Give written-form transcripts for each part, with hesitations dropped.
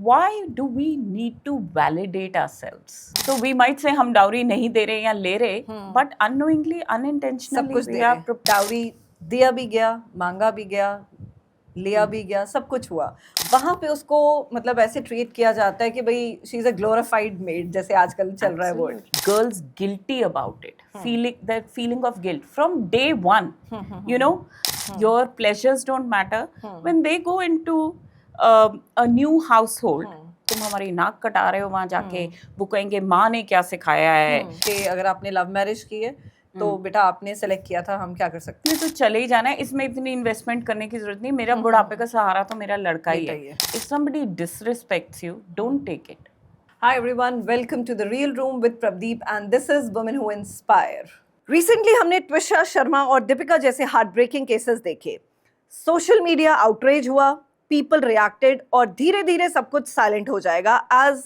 why do we need to validate ourselves? So we might say हम dowry नहीं दे रहे या ले रहे, but unknowingly, सब unintentionally कुछ we दे are रहे हैं। डाउरी दिया भी गया, मांगा भी गया, लिया भी गया, सब कुछ हुआ। वहां पे उसको मतलब ऐसे ट्रीट किया जाता है कि भाई she is a glorified made, जैसे आजकल चल रहा है word. girls guilty about it, feeling that feeling of guilt from day one. You know, your pleasures don't matter when they go into a new household. तुम हमारी नाक कटा रहे हो वहां जाके, वो कहेंगे माँ ने क्या सिखाया है। कि अगर आपने लव मैरिज की है तो बेटा आपने सेलेक्ट किया था, हम क्या कर सकते हैं। तो चले ही जाना है, इसमें इतनी इन्वेस्टमेंट करने की जरूरत नहीं, मेरा बुढ़ापे का सहारा तो मेरा लड़का ही है। If somebody disrespects you, don't take it. Hi everyone, welcome to the Real Room with Prabdeep and this is Women Who Inspire. Recently हमने ट्विशा शर्मा और दीपिका जैसे हार्ट-ब्रेकिंग केसेस देखे। सोशल मीडिया आउटरेज हुआ, पीपल रिएक्टेड और धीरे धीरे सब कुछ साइलेंट हो जाएगा एज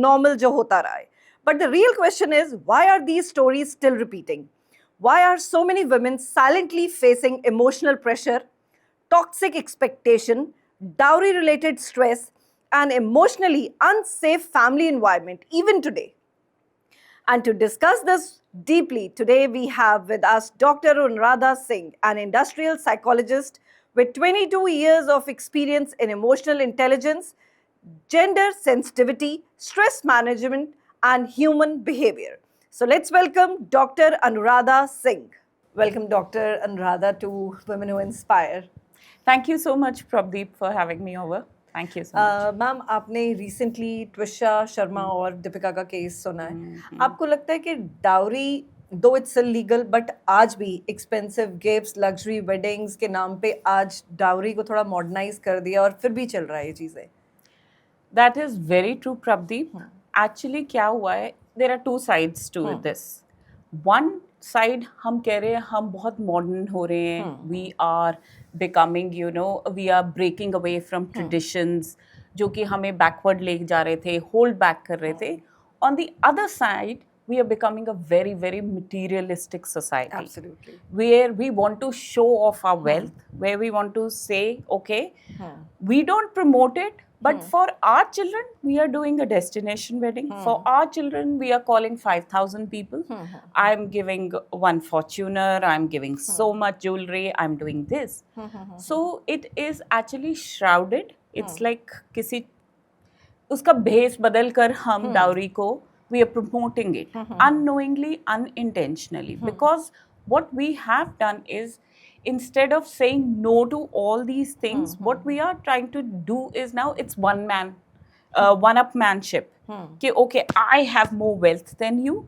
नॉर्मल जो होता रहा है। But the real question is why are these stories still repeating? Why are so many women silently facing emotional pressure, toxic expectation, dowry-related stress, and emotionally unsafe family environment even today? And to discuss this deeply, today we have with us Dr. Anuradha Singh, an industrial psychologist with 22 years of experience in emotional intelligence, gender sensitivity, stress management, and human behavior. So let's welcome Dr. Anuradha Singh. Welcome, Dr. Anuradha, to Women Who Inspire. Thank you so much, Prabdeep, for having me over. Thank you so much. Ma'am, आपने recently Twisha Sharma और दीपिका का case सुना है। आपको लगता है कि dowry दो इट्स इलीगल बट आज भी एक्सपेंसिव गिफ्ट्स, लग्जरी वेडिंग्स के नाम पे आज डाउरी को थोड़ा मॉडर्नाइज कर दिया और फिर भी चल रहा है ये चीज़ें? That is very true, Prabdeep. Actually, क्या हुआ है? There are two sides to this. One side हम कह रहे हैं हम बहुत मॉडर्न हो रहे हैं, we are becoming, you know, we are breaking away from traditions जो कि हमें backward ले जा रहे थे, hold back कर रहे थे. On the other side, we are becoming a very, very materialistic society. Absolutely. Where we want to show off our wealth, where we want to say, okay, we don't promote it, but for our children, we are doing a destination wedding. For our children, we are calling 5,000 people. I'm giving one Fortuner, I'm giving so much jewelry, I'm doing this. So it is actually shrouded. It's like किसी उसका भेस बदल कर हम dowry को we are promoting it unknowingly, unintentionally, because what we have done is instead of saying no to all these things, what we are trying to do is now it's one upmanship. कि okay, I have more wealth than you,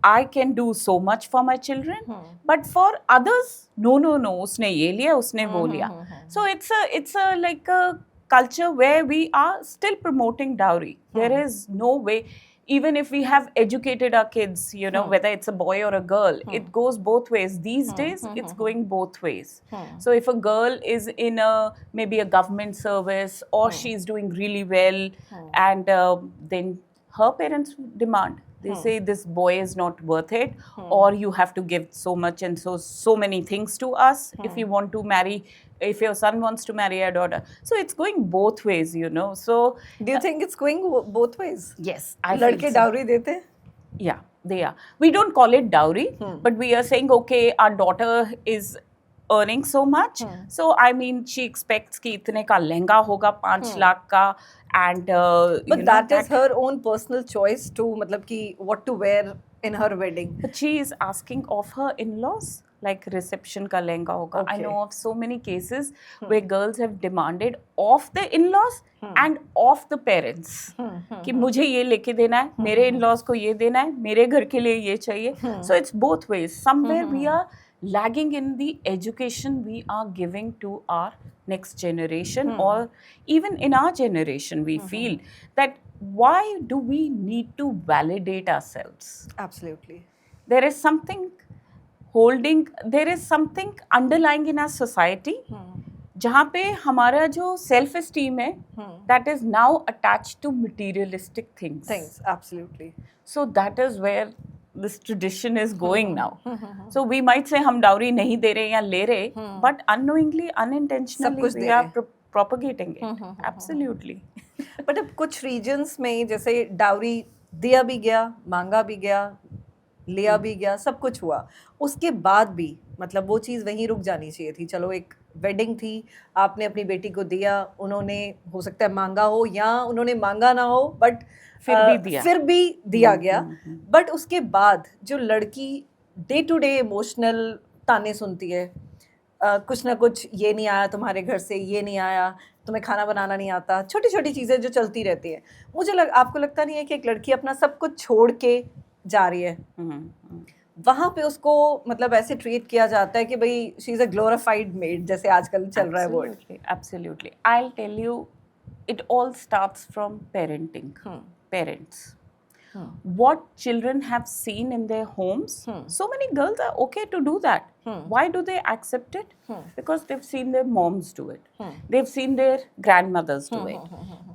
I can do so much for my children, but for others, no, उसने ये लिया, उसने वो लिया. So it's a like a culture where we are still promoting dowry. There is no way. Even if we have educated our kids, you know, whether it's a boy or a girl, it goes both ways. These days, it's going both ways. So if a girl is in maybe a government service or she's doing really well, and then her parents demand, they say this boy is not worth it, or you have to give so much and so many things to us if you want to marry, if your son wants to marry a daughter. So it's going both ways, you know. So do you think it's going both ways? Yes, I feel लड़के so. Dowry देते हैं? Yeah, they are. We don't call it dowry, but we are saying, okay, our daughter is earning so much. So, I mean, she expects कि इतने का लहंगा होगा 5 लाख का, and but you know, that is her own personal choice to मतलब कि what to wear in her wedding. But she is asking of her in-laws, like reception का लहंगा होगा. I know of so many cases where girls have demanded of the in-laws and of the parents कि मुझे ये लेके देना है, मेरे in-laws को ये देना है, मेरे घर के लिए ये चाहिए. So it's both ways. Somewhere we are lagging in the education we are giving to our next generation, or even in our generation, we feel that why do we need to validate ourselves? Absolutely. There is something underlying in our society जहाँ पे हमारा जो self esteem है, that is now attached to materialistic things. Absolutely. So that is where this tradition is going now. So we might say हम dowry नहीं दे रहे या ले रहे, but unknowingly, unintentionally, we are propagating it. Absolutely. But अब कुछ regions में जैसे डाउरी दिया भी गया, मांगा भी गया, लिया भी गया, सब कुछ हुआ, उसके बाद भी मतलब वो चीज़ वहीं रुक जानी चाहिए थी। चलो एक वेडिंग थी, आपने अपनी बेटी को दिया, उन्होंने हो सकता है मांगा हो या उन्होंने मांगा ना हो, बट फिर भी दिया गया। बट उसके बाद जो लड़की डे टू डे इमोशनल ताने सुनती है, कुछ ना कुछ, ये नहीं आया तुम्हारे घर से, ये नहीं आया, तुम्हें खाना बनाना नहीं आता, छोटी छोटी चीज़ें जो चलती रहती हैं, आपको लगता नहीं है कि एक लड़की अपना सब कुछ छोड़ के जा रही है, वहाँ पे उसको मतलब ऐसे ट्रीट किया जाता है कि भाई she is a glorified made, जैसे आजकल चल रहा है word. Absolutely. I'll tell you, it all starts from parenting. Parents. What children have seen in their homes, so many girls are okay to do that. Why do they accept it? Because they've seen their moms do it. They've seen their grandmothers do it.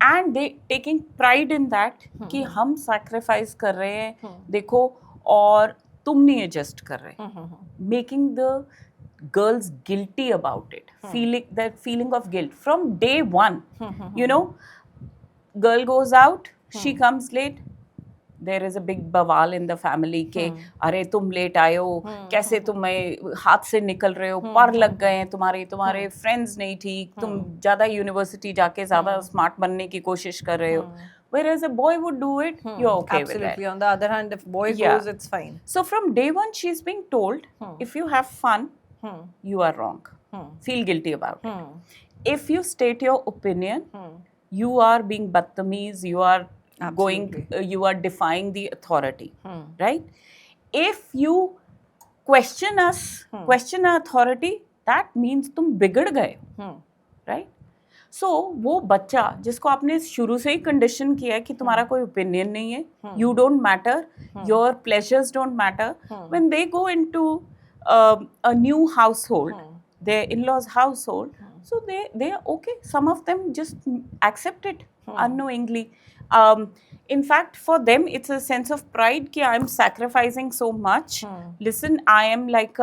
And they taking pride in that कि हम sacrifice कर रहे हैं, देखो, और तुम नहीं adjust कर रहे. Making the girls guilty about it. Feeling that feeling of guilt from day one. You know, girl goes out, she comes late. There is a big बवाल in the family के अरे तुम लेट आए हो, कैसे तुम्हें हाथ से निकल रहे हो, पर लग गए हैं तुम्हारे फ्रेंड्स नहीं ठीक, तुम ज़्यादा यूनिवर्सिटी जाके ज़्यादा स्मार्ट बनने की कोशिश कर रहे हो. Whereas a boy would do it, you're okay with Absolutely. it. On the other hand, if boy goes, it's fine. So from day one, she's being told, if you have fun, you are wrong. Feel guilty about it. If you state your opinion, you are being badtameez, you are you are defying the authority, right? If you question us, question our authority, that means तुम बिगड़ गए, right? So वो बच्चा जिसको आपने शुरू से ही condition किया है कि तुम्हारा कोई ओपिनियन नहीं है, you don't matter, your pleasures don't matter, when they go into a new household, their in-laws household, so they are okay. Some of them just accept it unknowingly. In fact, for them, it's a sense of pride कि I'm sacrificing so much. Listen, I am like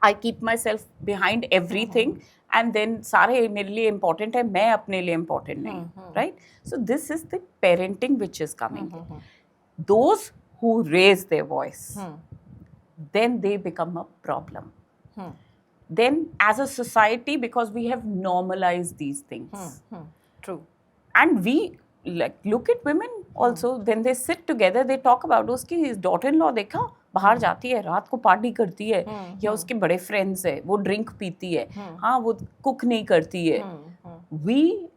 I keep myself behind everything, and then सारे मेरे लिए important है, मैं अपने लिए important नहीं, right? So this is the parenting which is coming. Those who raise their voice, then they become a problem. Then, as a society, because we have normalized these things, True. and we like look at women also, then they sit together, they talk about उसकी daughter-in-law देखा, बाहर जाती है, रात को party करती है, या उसके बड़े फ्रेंड्स है, वो ड्रिंक पीती है, हाँ वो कुक नहीं करती है. We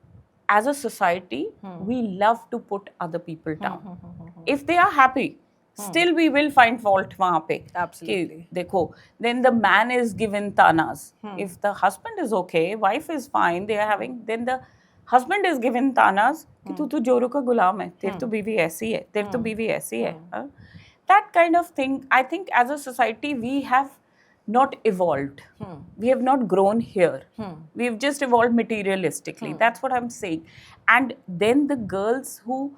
as a society, we love to put other people down. If they are happy, still we will find fault वहाँ पे. Absolutely. कि देखो, then the man is given tanas. If the husband is okay, wife is fine, they are having, then the husband is given tanas कि तू तो जोरू का गुलाम है, तेरी तो बीवी ऐसी है, तेरी तो बीवी ऐसी है. That kind of thing, I think as a society we have not evolved. We have not grown here. We've just evolved materialistically. That's what I'm saying. And then the girls who,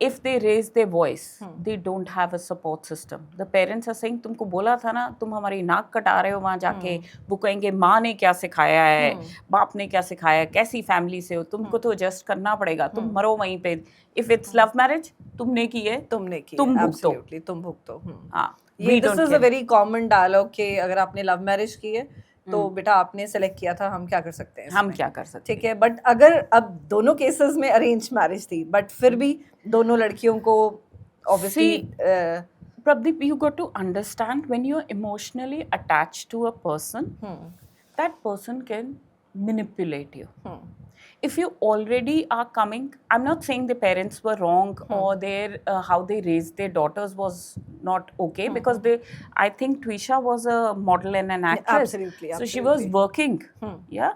if they raise their voice, they don't have a support system. The parents are saying, तुमको बोला था ना, तुम हमारी नाक कटा रहे हो वहाँ जाके. वो कहेंगे माँ ने क्या सिखाया है, बाप ने क्या सिखाया है, कैसी फैमिली से हो, तुमको तो एडजस्ट करना पड़ेगा, तुम मरो वहीं पे. If it's love marriage, तुमने की है, तुम भुगतो. Absolutely, तुम भुगतो. हाँ. This is a very common dialogue कि अगर आपने लव मैरिज की है तो बेटा आपने सेलेक्ट किया था, हम क्या कर सकते हैं, हम क्या कर सकते हैं. ठीक है. बट अगर अब दोनों केसेस में अरेंज मैरिज थी, बट फिर भी दोनों लड़कियों को obviously Prabdeep, you got to understand, when you're emotionally attached to a person, that person can manipulate you. If you already are coming, I'm not saying the parents were wrong or their how they raised their daughters was not okay, because I think Twisha was a model and an actress. Absolutely. So she was working. Yeah.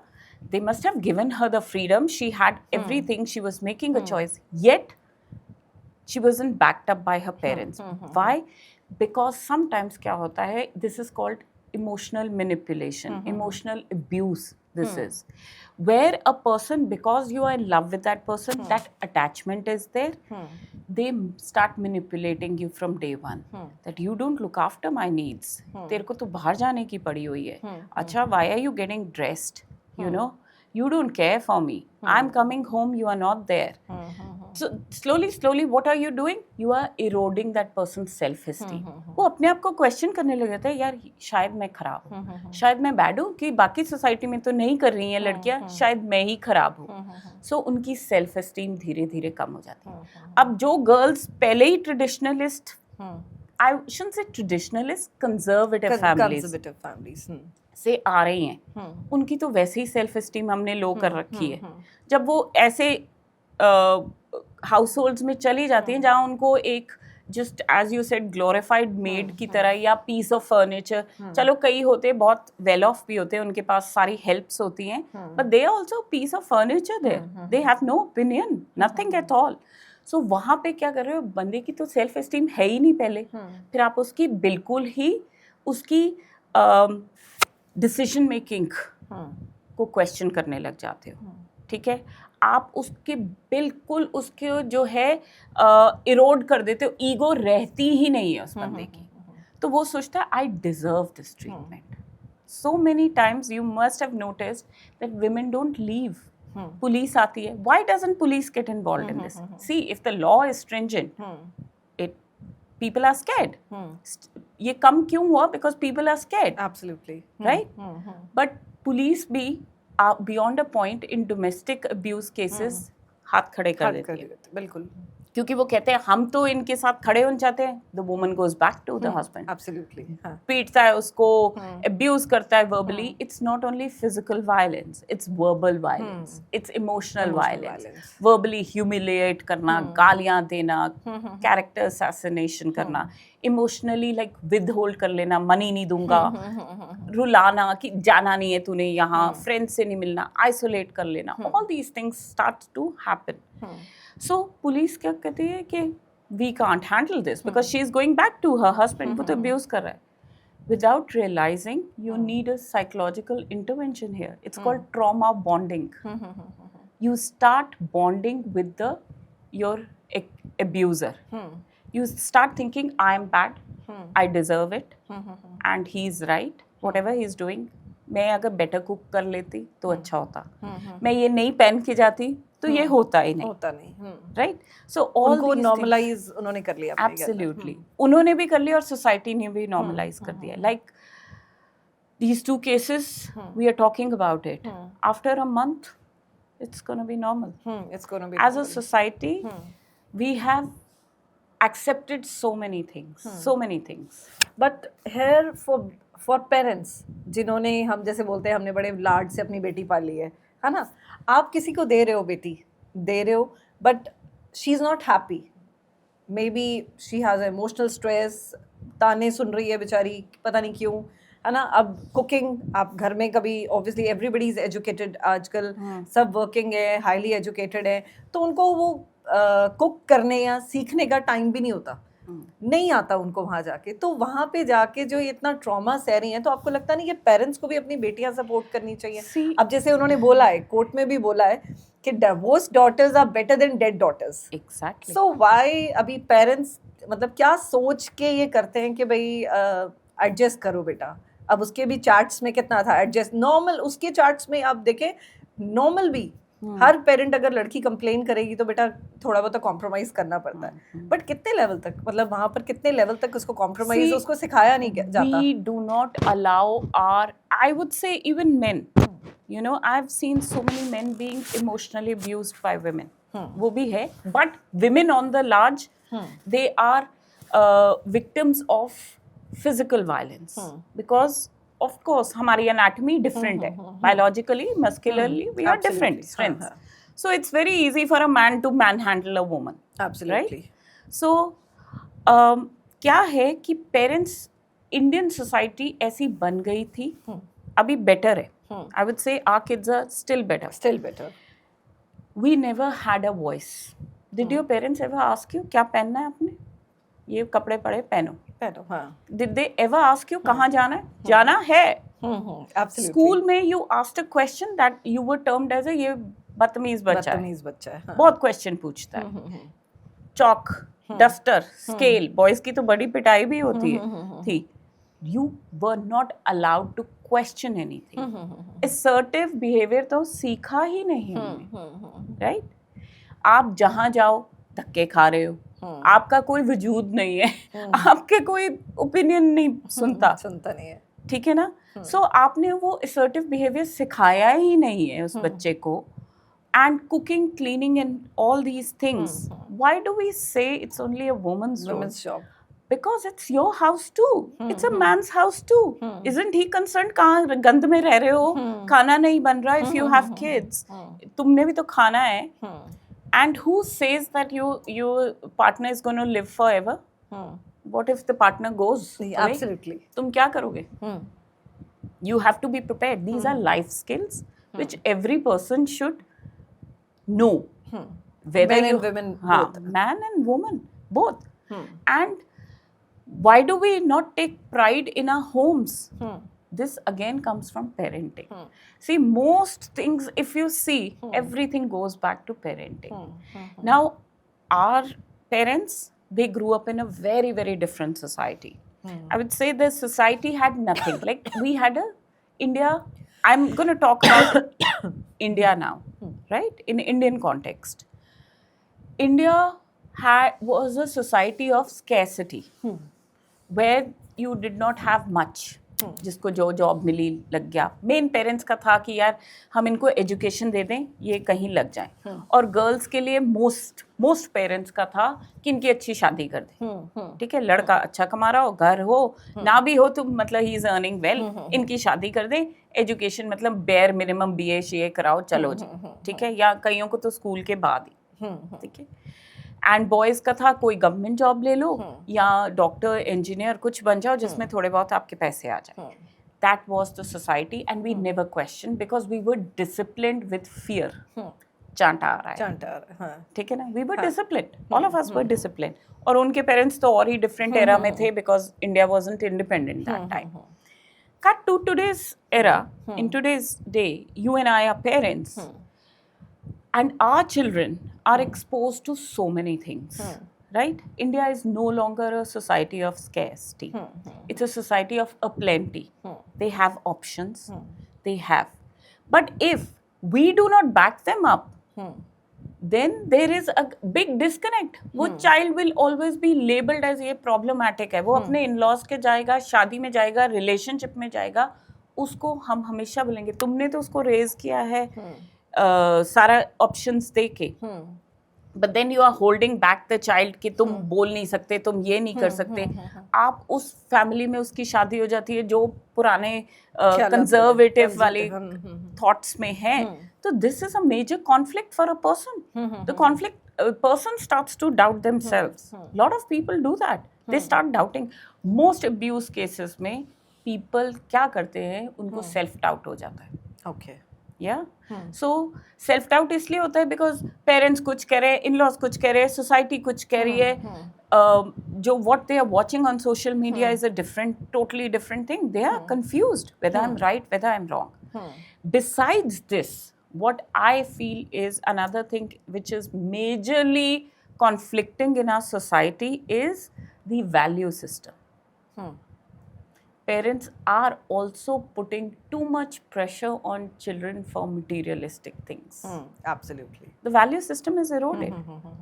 They must have given her the freedom. She had everything. She was making a choice. Yet, she wasn't backed up by her parents. Why? Because sometimes क्या होता है, this is called emotional manipulation, emotional abuse. This is where a person, because you are in love with that person, that attachment is there, they start manipulating you from day one. That you don't look after my needs. तेरे को तो बाहर जाने की पड़ी हुई है. अच्छा, why are you getting dressed? You know, you don't care for me. I'm coming home, you are not there. So slowly what are you doing? You are eroding that person's self esteem. वो अपने आप को question करने लग जाता है, यार शायद मैं खराब हूँ, शायद मैं बैड हूँ, कि बाकी सोसाइटी में तो नहीं कर रही हैं लड़कियाँ, शायद मैं ही खराब हूँ. सो उनकी सेल्फ एस्टीम धीरे धीरे कम हो जाती है. अब जो गर्ल्स पहले ही traditionalist, I shouldn't say traditionalist, conservative families से आ रही हैं, उनकी तो वैसे ही सेल्फ एस्टीम हमने लो कर रखी है. जब वो ऐसे हाउस होल्ड्स में चली जाती हैं जहाँ उनको एक just as you said glorified maid की तरह या पीस ऑफ फर्नीचर, चलो कई होते हैं बहुत वेल ऑफ भी होते हैं, उनके पास सारी हेल्प्स होती हैं, but they are also piece of furniture there, they have no opinion, nothing at all. So वहाँ पे क्या कर रहे हो, बंदे की तो सेल्फ एस्टीम है ही नहीं पहले, फिर आप उसकी बिल्कुल ही उसकी डिसीजन मेकिंग को क्वेश्चन करने लग जाते हो. ठीक है, आप उसके बिल्कुल उसके जो है इरोड कर देते हो, ईगो रहती ही नहीं है उस बंदे की. तो वो सोचता है I deserve this treatment. So many times you must have noticed that women don't leave. Police आती है, why doesn't police get involved in this? See, if the law is stringent, people are scared. ये कम क्यों हुआ? Because people are scared. Absolutely. Right? But police भी beyond a point in domestic abuse cases हाथ खड़े कर देती है. बिल्कुल. क्योंकि वो कहते हैं हम तो इनके साथ खड़े होना चाहते हैं. The woman goes back to the husband. Absolutely. पीटता है उसको, abuse करता है verbally. It's not only physical violence, it's verbal violence, it's emotional violence. Verbally humiliate करना, गालियाँ देना, character assassination करना, emotionally like withhold कर लेना, money नहीं दूंगा, रुलाना कि जाना नहीं है तूने यहाँ, friends से नहीं मिलना, isolate कर लेना. All these things start to happen. So police क्या कहती है कि we can't handle this because she is going back to her husband, वो तो abuse कर रहा है. Without realizing, you need a psychological intervention here. It's called trauma bonding. You start bonding with your abuser. You start thinking, I am bad, I deserve it, and he's right. Whatever he's doing, मैं अगर better cook कर लेती तो अच्छा होता. मैं ये नहीं पहन के जाती तो ये होता ही नहीं. राइट. सो ऑल को नॉर्मलाइज उन्होंने कर लिया. एब्सोल्युटली उन्होंने भी कर लिया और सोसाइटी ने भी नॉर्मलाइज कर दिया. Like these two cases we are talking about it, after a month it's going to be normal. It's going to be as a society we have accepted so many things. But here for parents जिन्होंने, हम जैसे बोलते हैं हमने बड़े लाड से अपनी बेटी पाली है ना, आप किसी को दे रहे हो बेटी, दे रहे हो, but she is not happy, may be she has emotional stress, ताने सुन रही है बेचारी पता नहीं क्यों, है ना. अब कुकिंग, आप घर में कभी, ऑब्वियसली एवरीबडी इज़ एजुकेटेड आजकल, सब वर्किंग है, हाईली एजुकेटेड है, तो उनको वो कुक करने या सीखने का टाइम भी नहीं होता, नहीं आता उनको वहाँ जाके. तो वहाँ पे जाके जो इतना ट्रॉमा सह रही हैं, तो आपको लगता नहीं कि पेरेंट्स को भी अपनी बेटियां सपोर्ट करनी चाहिए? अब जैसे उन्होंने बोला है, कोर्ट में भी बोला है कि divorce daughters are better than dead daughters. Exactly. So why अभी पेरेंट्स मतलब क्या सोच के ये करते हैं कि भाई एडजस्ट करो बेटा? अब उसके भी चार्ट्स में कितना था एडजस्ट, नॉर्मल उसके चार्ट्स में आप देखें नॉर्मल भी हर पेरेंट अगर लड़की कंप्लेन करेगी तो बेटा थोड़ा बहुत कॉम्प्रोमाइज करना पड़ता है. बट कितने लेवल तक, मतलब वहाँ पर कितने लेवल तक उसको कॉम्प्रोमाइज उसको सिखाया नहीं जाता? We do not allow our, I would say even men, you know, I've seen so many men being emotionally abused by women. वो भी है, but women on the large, they are victims of physical violence because of course हमारी anatomy different है, biologically, muscularly we are different strengths. So it's very easy for a man to manhandle a woman. Absolutely. Right? So क्या है कि parents, Indian society ऐसी बन गई थी, अभी better है. I would say our kids are still better. Still better. We never had a voice. Did your parents ever ask you क्या पहनना है आपने? ये कपड़े पड़े पहनो. हाँ. Did they ever ask you कहाँ जाना है? जाना है. Absolutely. School में you asked a question that you were termed as a ये बदतमीज बच्चा है. बदतमीज बच्चा है. हाँ. बहुत क्वेश्चन पूछता है. चॉक, डस्टर, स्केल, बॉयज की तो बड़ी पिटाई भी होती है थी. you were not allowed to question anything. Assertive behavior तो सीखा ही नहीं हमने, right? आप जहाँ जाओ धक्के खा रहे हो, आपका कोई वजूद नहीं है, आपके कोई ओपिनियन नहीं सुनता नहीं है, ठीक है ना? सो आपने वो assertive behavior सिखाया ही नहीं है उस बच्चे को. And cooking, cleaning and all these things, why do we say it's only a woman's job? Because it's your house too. It's a man's house too. Isn't he concerned कहाँ गंद में रह रहे हो, खाना नहीं बन रहा, if you have kids, तुमने भी तो खाना है. And who says that your partner is going to live forever? What if the partner goes away? Absolutely. तुम क्या करोगे? You have to be prepared. These are life skills which every person should know. Whether Men and women both. Man and woman both. And why do we not take pride in our homes? This again comes from parenting. See, most things, if you see, everything goes back to parenting. Now, our parents, they grew up in a very, very different society. I would say the society had nothing. Like we had India. I'm going to talk about India now, right? In Indian context. India was a society of scarcity, where you did not have much. जिसको जो job मिली लग गया. Main parents का था कि यार हम इनको एजुकेशन दे दें, ये कहीं लग जाए. और गर्ल्स के लिए मोस्ट पेरेंट्स का था कि इनकी अच्छी शादी कर दें. ठीक है, लड़का अच्छा कमा रहा हो, घर हो, ना भी हो तो मतलब ही इज अर्निंग वेल, इनकी शादी कर दें, एजुकेशन मतलब बेयर मिनिमम BA CA कराओ, चलो जी. ठीक है, या कईयों को तो स्कूल के बाद ही. ठीक है. एंड बॉयज़ का था कोई गवर्नमेंट जॉब ले लो या डॉक्टर इंजीनियर कुछ बन जाओ जिसमें थोड़े बहुत आपके पैसे आ जाए. That was the society and we never question because we were disciplined with fear. चांटा आ रहा है, ठीक है ना? We were disciplined, all of us were disciplined. और उनके पेरेंट्स तो और ही डिफरेंट एरा में थे because India wasn't independent that time. Cut to today's era, in today's day, you and I are parents. And our children are exposed to so many things, right? India is no longer a society of scarcity. It's a society of aplenty. They have options. They have. But if we do not back them up, then there is a big disconnect. वो child will always be labeled as ये problematic है. वो अपने in-laws के जाएगा, शादी में जाएगा, relationship में जाएगा, उसको हम हमेशा बोलेंगे तुमने तो उसको raise किया है सारा ऑप्शंस दे के, but then you are holding back the child कि तुम बोल नहीं सकते, तुम ये नहीं कर सकते. आप उस फैमिली में उसकी शादी हो जाती है जो पुराने कंजर्वेटिव वाले थॉट्स में है. तो this is a major conflict for a person. The conflict person starts to doubt themselves. Lot of people do that. They start doubting. Most abuse cases में people क्या करते हैं, उनको self doubt हो जाता है. Okay. Yeah. So self doubt इसलिए होता है because parents कुछ कह रहे हैं, in-laws कुछ कह रहे हैं, society कुछ कह रही है. जो what they are watching on social media is a totally different thing. They are confused whether I'm right, whether I'm wrong. Besides this, what I feel is another thing which is majorly conflicting in our society is the value system. Parents are also putting too much pressure on children for materialistic things. Absolutely. The value system is eroded.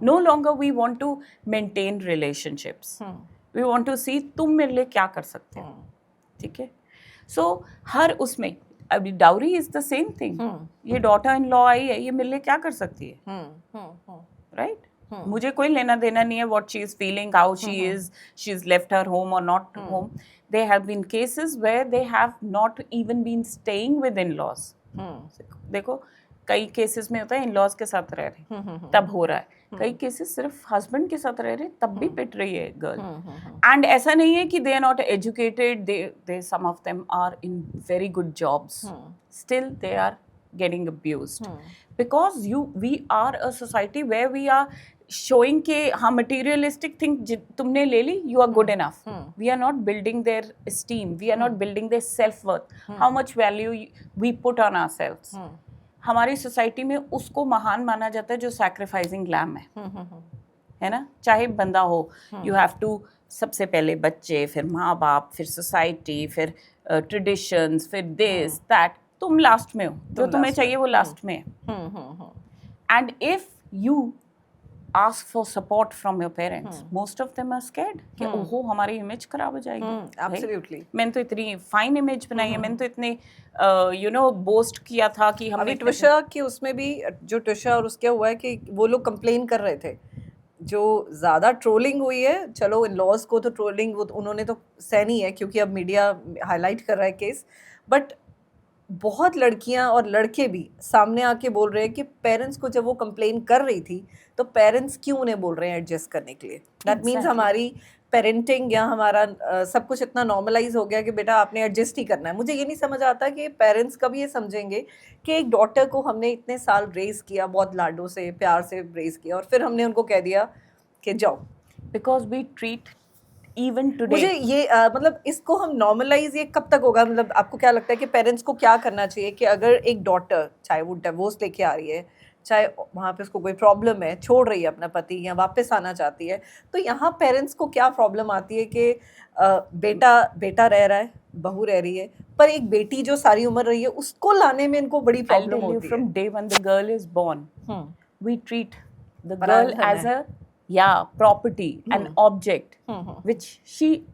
No longer we want to maintain relationships. We want to see तुम मेरे लिए क्या कर सकते हो, ठीक है? So हर उसमें अभी dowry is the same thing. ये डॉटर इन लॉ आई है, ये मेरे लिए क्या कर सकती है, राइट? मुझे कोई लेना देना नहीं है what she is feeling, how she is, she's left her home or not home. There have been cases where they have not even been staying with in-laws. देखो कई केसेस में होता है in-laws के साथ रह रहे तब हो रहा है, कई केसेस सिर्फ हस्बैंड के साथ रह रहे तब भी पिट रही है गर्ल. एंड ऐसा नहीं है कि they are not educated, they some of them are in very good jobs, still they are getting abused because we are a society where we are showing के हाँ materialistic thing तुमने ले ली, you are good enough. We are not building their esteem, we are not building their self-worth, how much value we put on ourselves. हमारी society में उसको महान माना जाता है जो सैक्रिफाइसिंग लैम है, है ना, चाहे बंदा हो, यू हैव टू, सबसे पहले बच्चे, फिर माँ बाप, फिर सोसाइटी, फिर ट्रेडिशंस, फिर दिस दैट, तुम लास्ट में हो, जो तुम्हें चाहिए वो लास्ट में है. And if you ask for support from your parents, most of them are scared कि ओहो हमारी इमेज खराब हो जाएगी. Absolutely. मैंने तो इतनी फाइन इमेज बनाई है, मैंने तो इतने बोस्ट किया था कि हमने अभी ट्विशा की उसमें भी, जो ट्विशा और उसके हुआ है कि वो लोग कंप्लेन कर रहे थे, जो ज़्यादा ट्रोलिंग हुई है, चलो इन लॉज को तो ट्रोलिंग वो उन्होंने तो सहनी है क्योंकि अब मीडिया हाईलाइट कर रहा है केस, बट बहुत लड़कियां और लड़के भी सामने आके बोल रहे हैं कि पेरेंट्स को जब वो कंप्लेन कर रही थी तो पेरेंट्स क्यों उन्हें बोल रहे हैं एडजस्ट करने के लिए. दैट मीन्स हमारी पेरेंटिंग या हमारा सब कुछ इतना नॉर्मलाइज हो गया कि बेटा आपने एडजस्ट ही करना है. मुझे ये नहीं समझ आता कि पेरेंट्स कभी ये समझेंगे कि एक डॉटर को हमने इतने साल रेज किया, बहुत लाडों से प्यार से रेज किया, और फिर हमने उनको कह दिया कि जाओ. Because we treat even today. मुझे ये मतलब इसको हम नॉर्मलाइज ये कब तक होगा? मतलब आपको क्या लगता है कि पेरेंट्स को क्या करना चाहिए कि अगर एक डॉटर, चाहे वो डिवोर्स लेके आ रही है, चाहे वहाँ पे उसको कोई प्रॉब्लम है, छोड़ रही है अपना पति या वापस आना चाहती है, तो यहाँ पेरेंट्स को क्या प्रॉब्लम आती है कि बेटा रह रहा है, बहू रह रही है, पर एक बेटी जो सारी उम्र रही है उसको लाने में इनको बड़ी प्रॉब्लम होती है. From day when the girl is born, we treat the girl पराधन as है. property, an object, which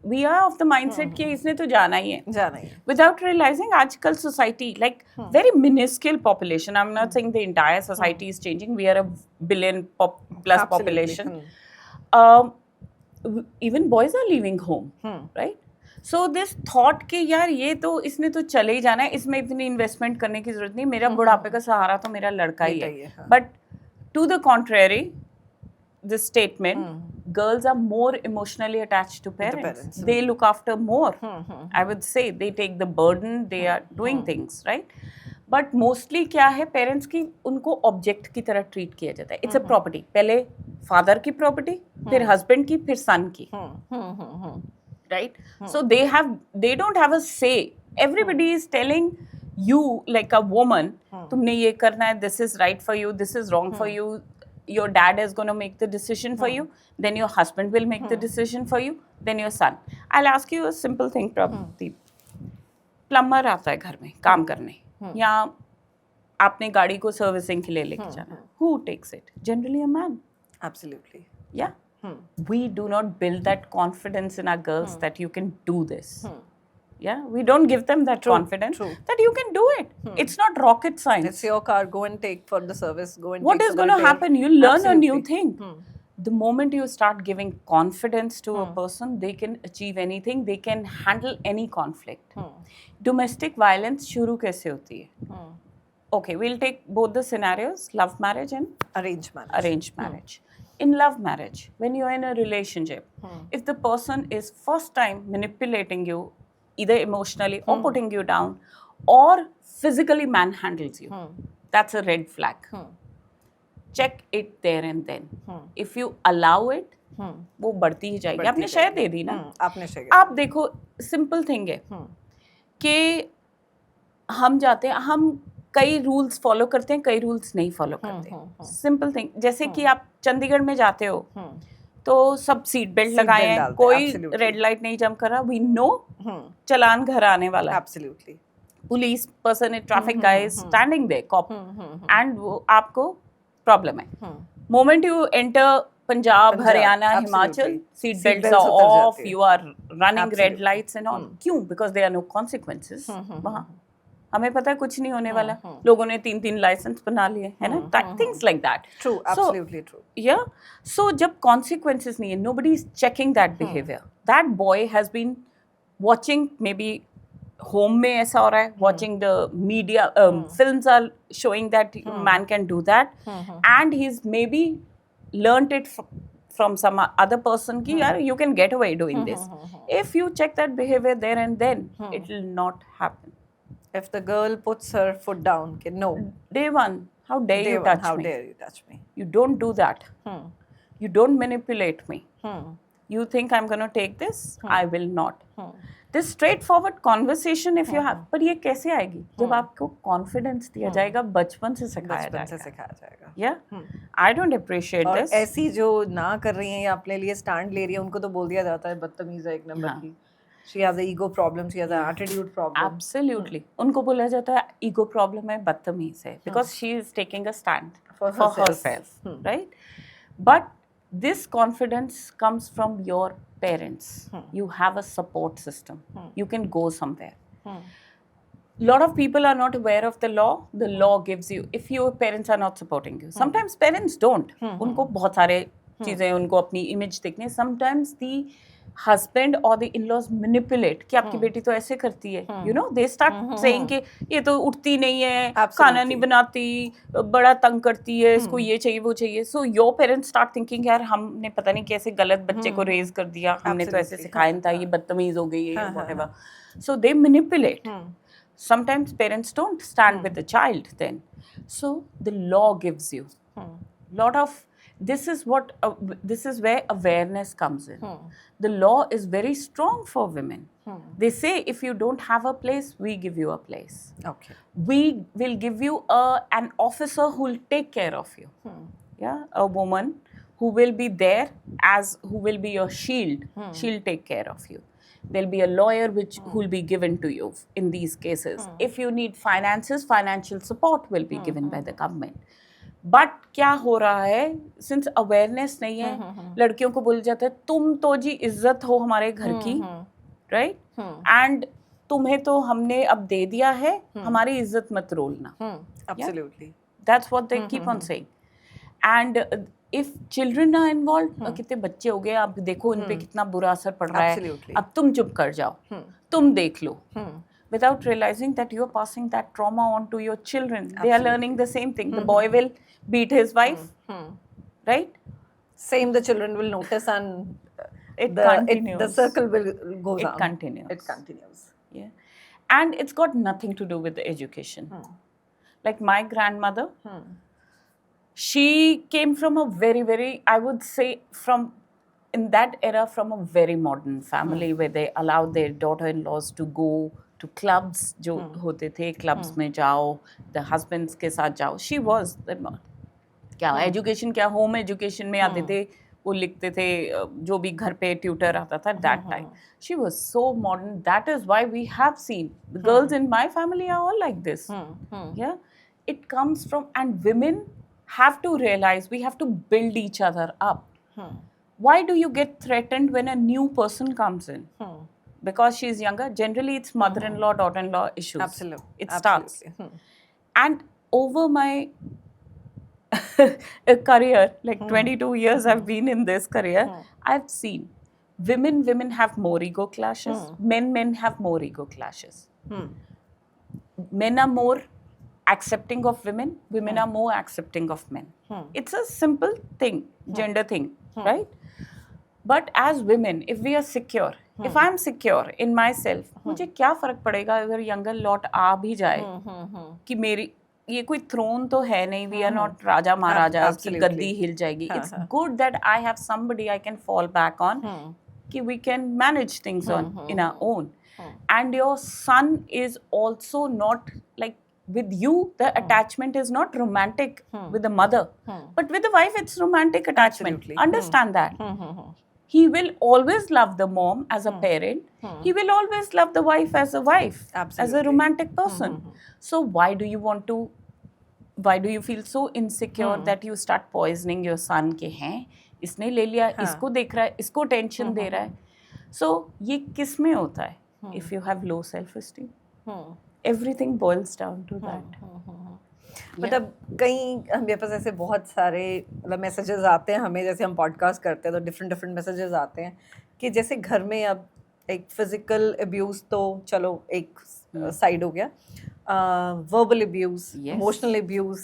we are of the mindset कि इसने तो जाना ही है. जाना ही है. Without realizing आजकल society, like very minuscule population, I'm not saying the entire society is changing, we are a billion plus Absolutely. population. Even boys are leaving home, right? So this thought कि यार ये तो इसने तो चले ही जाना है, इसमें इतनी इन्वेस्टमेंट करने की जरूरत नहीं, मेरा बुढ़ापे का सहारा तो मेरा लड़का ही है. But to the contrary, this statement, girls are more emotionally attached to parents. They look after more. I would say they take the burden, they are doing things, right? But mostly क्या है, parents की उनको object की तरह treat किया जाता है. It's a property. पहले फादर की प्रॉपर्टी, फिर हस्बैंड की, फिर सन की. Right? So they don't have a say. Everybody is telling you like a woman, तुमने ये करना है, this is right for you, this is wrong for you. Your dad is going to make the decision for you, then your husband will make the decision for you, then your son. I'll ask you a simple thing, Prabdeep. Plumber आता है घर में काम करने, या आपने गाड़ी को सर्विसिंग के लिए लेके जाना, who takes it? Generally a man. Absolutely. Yeah. We do not build that confidence in our girls that you can do this. Yeah, we don't give them that confidence that you can do it. It's not rocket science. It's your car, go and take for the service, go and what take is for going the to repair. happen? You learn a new Absolutely. thing. The moment you start giving confidence to a person, they can achieve anything, they can handle any conflict. Domestic violence शुरू कैसे होती है? Okay, we'll take both the scenarios, love marriage and arranged marriage. In love marriage, when you're in a relationship, if the person is first time manipulating you, either emotionally or putting you down, or physically manhandles you, that's a red flag. Check it there and then. If you allow it, वो बढ़ती ही जाएगी. आपने शायद दे दी ना. आपने शायद. आप देखो, simple thing है कि हम जाते हैं, हम कई रूल्स फॉलो करते हैं, कई रूल्स नहीं फॉलो करते. सिंपल थिंग, जैसे कि आप चंडीगढ़ में जाते हो तो सब सीट बेल्ट लगाए हैं, कोई रेड लाइट नहीं जंप कर रहा, वी नो चलान घर आने वाला. Absolutely. Police person, traffic guy is standing there, cop, and वो आपको प्रॉब्लम है. Moment you enter Punjab, Haryana, Himachal, seat belts are off, you are running red lights and all. क्यों? Because there are no consequences. वहाँ हमें पता है कुछ नहीं होने वाला. लोगों ने 3-3 लाइसेंस बना लिए, है ना, things like that. True, absolutely true. Yeah, so जब consequences नहीं है, nobody is checking that behavior. That boy has been watching, maybe home में ऐसा हो रहा है, watching the media, films are showing that man can do that, and he's maybe learnt it from some other person कि यार you can get away doing this. If you check that behavior there and then, it will not happen. If the girl puts her foot down, okay, no. Day one, how dare you touch me? How dare you touch me? You don't do that. You don't manipulate me. You think I'm going to take this? I will not. This straightforward conversation if you have, पर ये कैसे आएगी जब आपको confidence दिया जाएगा, बचपन से सिखाया जाएगा. Yeah, I don't appreciate और this. ऐसी जो ना कर रही हैं या अपने लिए स्टैंड ले रही है उनको तो बोल दिया जाता है बदतमीज है एक नंबर की. She has an ego problem, she has an attitude problem. Absolutely. उनको बोला जाता है ego problem है, बदतमीज है, because she is taking a stand For herself, right? But this confidence comes from your parents. You have a support system. You can go somewhere. Lot of people are not aware of the law. The law gives you, if your parents are not supporting you. Sometimes parents don't. उनको बहुत सारे चीजें, उनको अपनी image देखनी है. Sometimes the husband or the in-laws manipulate कि आपकी बेटी तो ऐसे करती है. You know, they start saying कि ये तो उठती नहीं है, खाना नहीं बनाती, बड़ा तंग करती है, इसको ये चाहिए वो चाहिए. So your parents start thinking यार हमने पता नहीं कैसे गलत बच्चे को रेज कर दिया, हमने तो ऐसे सिखाया नहीं था, ये बदतमीज हो गई है, whatever. So they manipulate. Sometimes parents don't stand with the child then. So the law gives you lot of, this is where awareness comes in. The law is very strong for women. They say if you don't have a place, we give you a place. Okay. We will give you an officer who will take care of you. Yeah, a woman who will be there who will be your shield. She'll take care of you. There'll be a lawyer who will be given to you in these cases. If you need finances, financial support will be given by the government. But क्या हो रहा है, since awareness नहीं है, लड़कियों को बोला जाता है तुम तो जी इज्जत हो हमारे घर की, राइट, एंड तुम्हें तो हमने अब दे दिया है, हमारी इज्जत मत रोलना. Absolutely, that's what they keep on saying. And if children are involved, कितने बच्चे हो गए, अब देखो इन पे कितना बुरा असर पड़ रहा है, अब तुम चुप कर जाओ, तुम देख लो. Without realizing that you are passing that trauma on to your children. Absolutely. They are learning the same thing. The boy will beat his wife, right? Same, the children will notice, and continues. The circle will go down. It continues. Yeah. And it's got nothing to do with the education. Like my grandmother, she came from a very, very, I would say in that era, from a very modern family where they allowed their daughter-in-laws to go to clubs जो होते थे, clubs में जाओ, the husbands के साथ जाओ. She was क्या education, क्या home education में आते थे, वो लिखते थे, जो भी घर पे tutor आता था that time. She was so modern. That is why we have seen the girls in my family are all like this. Yeah, it comes from, and women have to realize we have to build each other up. Why do you get threatened when a new person comes in? Because she's younger. Generally, it's mother-in-law, daughter-in-law issues. Absolutely. It starts. And over my career, like 22 years I've been in this career, I've seen women have more ego clashes. Men have more ego clashes. Men are more accepting of women. Women are more accepting of men. It's a simple thing, gender thing, right? But as women, if we are secure, if I'm secure in myself, मुझे क्या फर्क पड़ेगा अगर younger lot आ भी जाए कि मेरी ये कोई थ्रोन तो है नहीं, we are not राजा महाराजा की गद्दी हिल जाएगी. It's good that I have somebody I can fall back on कि we can manage things in our own. And your son is also not like, with you, the attachment is not romantic with the mother, but with the wife, it's romantic attachment. Absolutely. Understand that. He will always love the mom as a parent. He will always love the wife as a wife, as a romantic person. So why do you feel so insecure that you start poisoning your son के हैं, इसने ले लिया, इसको देख रहा है, इसको टेंशन दे रहा है. So ये किस में होता है? If you have low self-esteem, everything boils down to that. मतलब कई मेरे पास ऐसे बहुत सारे मतलब मैसेजेस आते हैं हमें, जैसे हम पॉडकास्ट करते हैं तो डिफरेंट मैसेजेस आते हैं कि जैसे घर में अब एक फिजिकल अब्यूज़ तो चलो एक साइड हो गया, वर्बल अब्यूज़, इमोशनल अब्यूज़,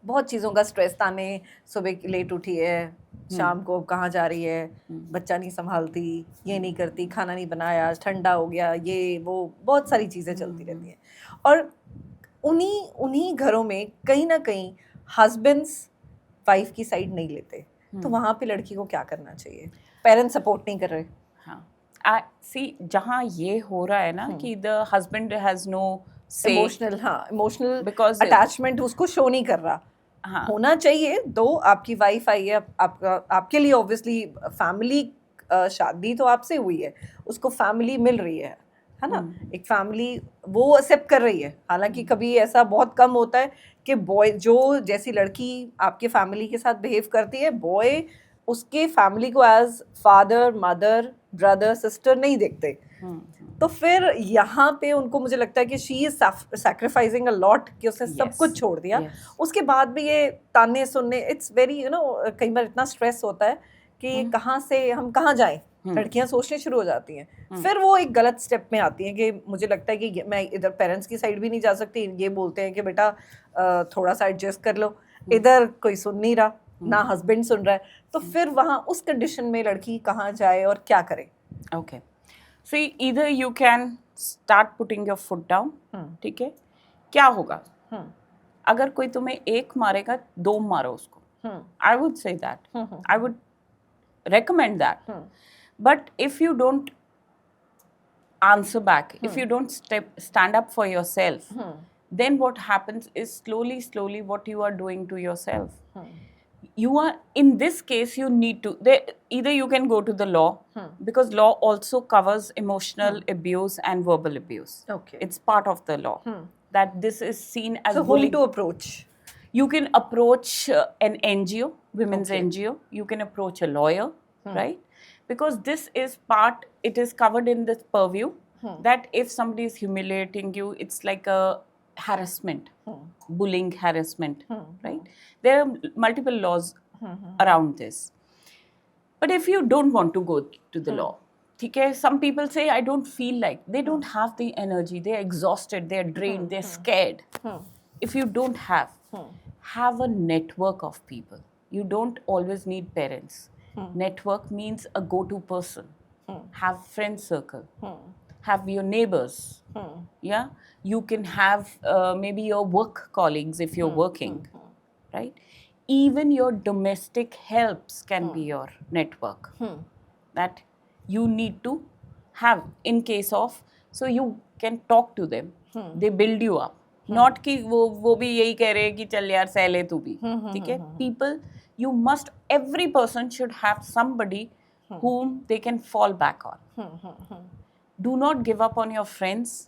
बहुत चीज़ों का स्ट्रेस, ताने, सुबह लेट उठी है, शाम को कहाँ जा रही है, बच्चा नहीं संभालती, ये नहीं करती, खाना नहीं बनाया, ठंडा हो गया, ये वो बहुत सारी चीज़ें चलती रहती हैं. और उन्हीं घरों में कहीं ना कहीं हस्बैंड्स वाइफ की साइड नहीं लेते. तो वहां पे लड़की को क्या करना चाहिए? पेरेंट्स सपोर्ट नहीं कर रहे। हाँ, सी जहाँ ये हो रहा है ना कि द हस्बैंड हैज नो से, इमोशनल Because अटैचमेंट उसको शो नहीं कर रहा। हाँ, होना चाहिए, दो आपकी वाइफ आई है, आपका आपके लिए ऑब्वियसली फैमिली, शादी तो आपसे हुई है, उसको फैमिली मिल रही है ना, एक फैमिली वो एक्सेप्ट कर रही है। हालांकि कभी ऐसा बहुत कम होता है कि बॉय जो जैसी लड़की आपके फैमिली के साथ बिहेव करती है, बॉय उसके फैमिली को as father, mother, brother, sister नहीं देखते। तो फिर यहाँ पे उनको मुझे लगता है कि she is sacrificing a lot, कि उसने सब Yes, कुछ छोड़ दिया। yes. उसके बाद भी ये ताने सुनने, इट्स वेरी कई बार इतना स्ट्रेस होता है कि कहाँ से हम कहाँ जाएं, लड़कियां सोचने शुरू हो जाती हैं। फिर वो एक गलत स्टेप में आती हैं कि मुझे लगता है कि मैं इधर पेरेंट्स की साइड भी नहीं जा सकती, ये बोलते हैं कि बेटा थोड़ा सा एडजस्ट कर लो, इधर कोई सुन नहीं रहा, ना हस्बैंड सुन रहा है, तो फिर वहाँ उस कंडीशन में लड़की कहाँ जाए और क्या करे? Okay. So either you can start putting your foot down, ठीक है? क्या होगा? अगर कोई तुम्हें एक मारेगा, दो मारो उसको. I would say that. I would recommend that. But if you don't answer back, if you don't stand up for yourself, then what happens is slowly what you are doing to yourself. You are, in this case, you need to, either you can go to the law, because law also covers emotional abuse and verbal abuse. Okay. It's part of the law that this is seen as So bullying. whom to approach? You can approach an NGO, women's NGO. You can approach a lawyer, right? Because this is part, it is covered in this purview that if somebody is humiliating you, it's like a harassment, bullying harassment, right? There are multiple laws around this. But if you don't want to go to the law, okay, some people say, I don't feel like, they don't have the energy, they're exhausted, they're drained, they're scared. If you don't have a network of people. You don't always need parents. Network means a go-to person. Have friend circle. Have your neighbors. Yeah, you can have maybe your work colleagues if you're working, right? Even your domestic helps can be your network that you need to have in case of, so you can talk to them. They build you up. Not कि वो भी यही कह रहे हैं कि चल यार सह ले तू भी, ठीक है? People, you must, every person should have somebody whom they can fall back on. Do not give up on your friends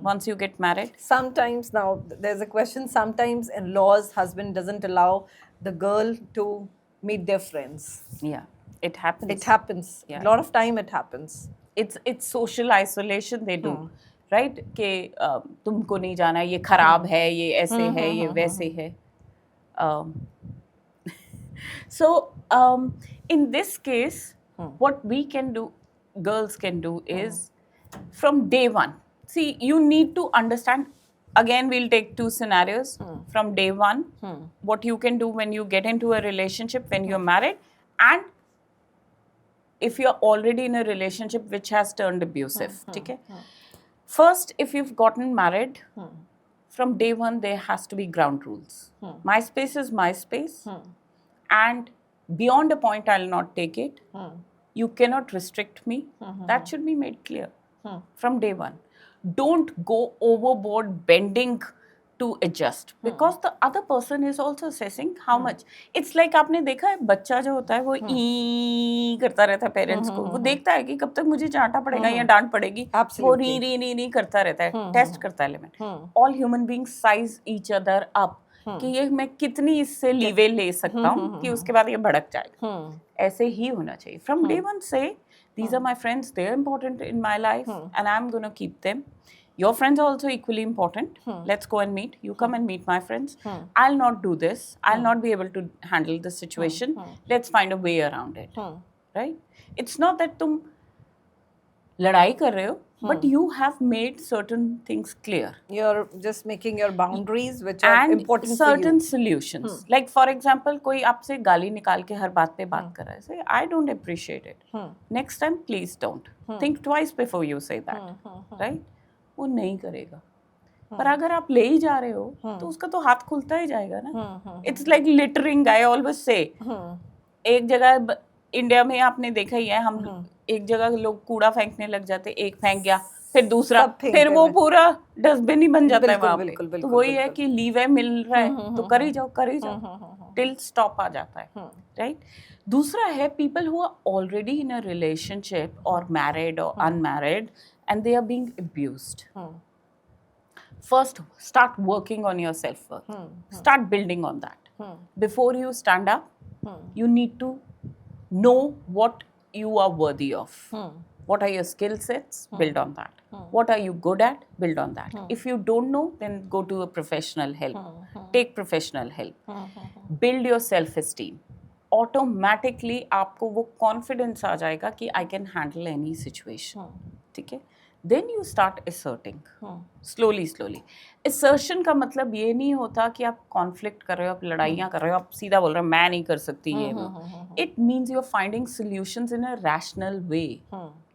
once you get married. Sometimes, now there's a question, sometimes in laws, husband doesn't allow the girl to meet their friends. Yeah, it happens. It happens. Yeah. A lot of time it happens. It's social isolation they do, right? कि तुमको नहीं जाना, ये खराब है, ये ऐसे है, ये वैसे है. So in this case, what we can do, girls can do, is from day one. See, you need to understand. Again, we'll take two scenarios from day one. What you can do when you get into a relationship, when you're married, and if you're already in a relationship which has turned abusive. Okay? First, if you've gotten married, from day one there has to be ground rules. My space is my space, and beyond a point I'll not take it. You cannot restrict me. That should be made clear from day one. Don't go overboard bending to adjust, because the other person is also assessing how much. It's like आपने देखा है, बच्चा जो होता है वो ई करता रहता है पेरेंट्स को, वो देखता है कि कब तक मुझे डांटा पड़ेगा या डांट पड़ेगी, वो री करता रहता है, टेस्ट करता है limit. All human beings size each other up कि ये मैं कितनी इससे लीवे ले सकता हूँ कि उसके बाद ये भड़क जाएगा. ऐसे ही होना चाहिए. From day one say, these are my friends, they're important in my life and I'm going to keep them. Your friends are also equally important. Let's go and meet. You come and meet my friends. I'll not do this. I'll not be able to handle this situation. Let's find a way around it. Right? It's not that तुम लड़ाई कर रहे हो, but you have made certain things clear. You're just making your boundaries, which are and important certain for you. solutions. Like for example, कोई आपसे गाली निकाल के हर बात पे बात कर रहा है. Say, I don't appreciate it. Next time, please don't. Think twice before you say that. Right? वो नहीं करेगा. पर अगर आप ले ही जा रहे हो तो उसका तो हाथ खुलता ही जाएगा ना. It's like littering, I always say. एक जगह इंडिया में आपने देखा ही है, हम एक जगह लोग कूड़ा फेंकने लग जाते, एक फेंक गया फिर दूसरा, सब फेंकते फिर वो हुए। पूरा डस्टबिन ही बन जाता है बिल्कुल वहां पे। बिल्कुल तो बिल्कुल वही है बिल्कुल। कि लीव है, मिल रहा है तो कर ही जाओ टिल स्टॉप आ जाता है, राइट। दूसरा है people who are already in a relationship और मैरिड और unmarried and they are being abused. First, start working on your self-worth. Start building on that. Before you stand up, you need to know what you are worthy of. What are your skill sets? Build on that. What are you good at? Build on that. If you don't know, then go to a professional help. Take professional help. Build your self-esteem. Automatically आपको वो confidence आ जाएगा कि I can handle any situation. ठीक है? Then you start asserting. Slowly. Assertion का मतलब ये नहीं होता कि आप conflict कर रहे हो, आप लड़ाइयाँ कर रहे हो, आप सीधा बोल रहे हो मैं नहीं कर सकती ये वो. It means you're finding solutions in a rational way.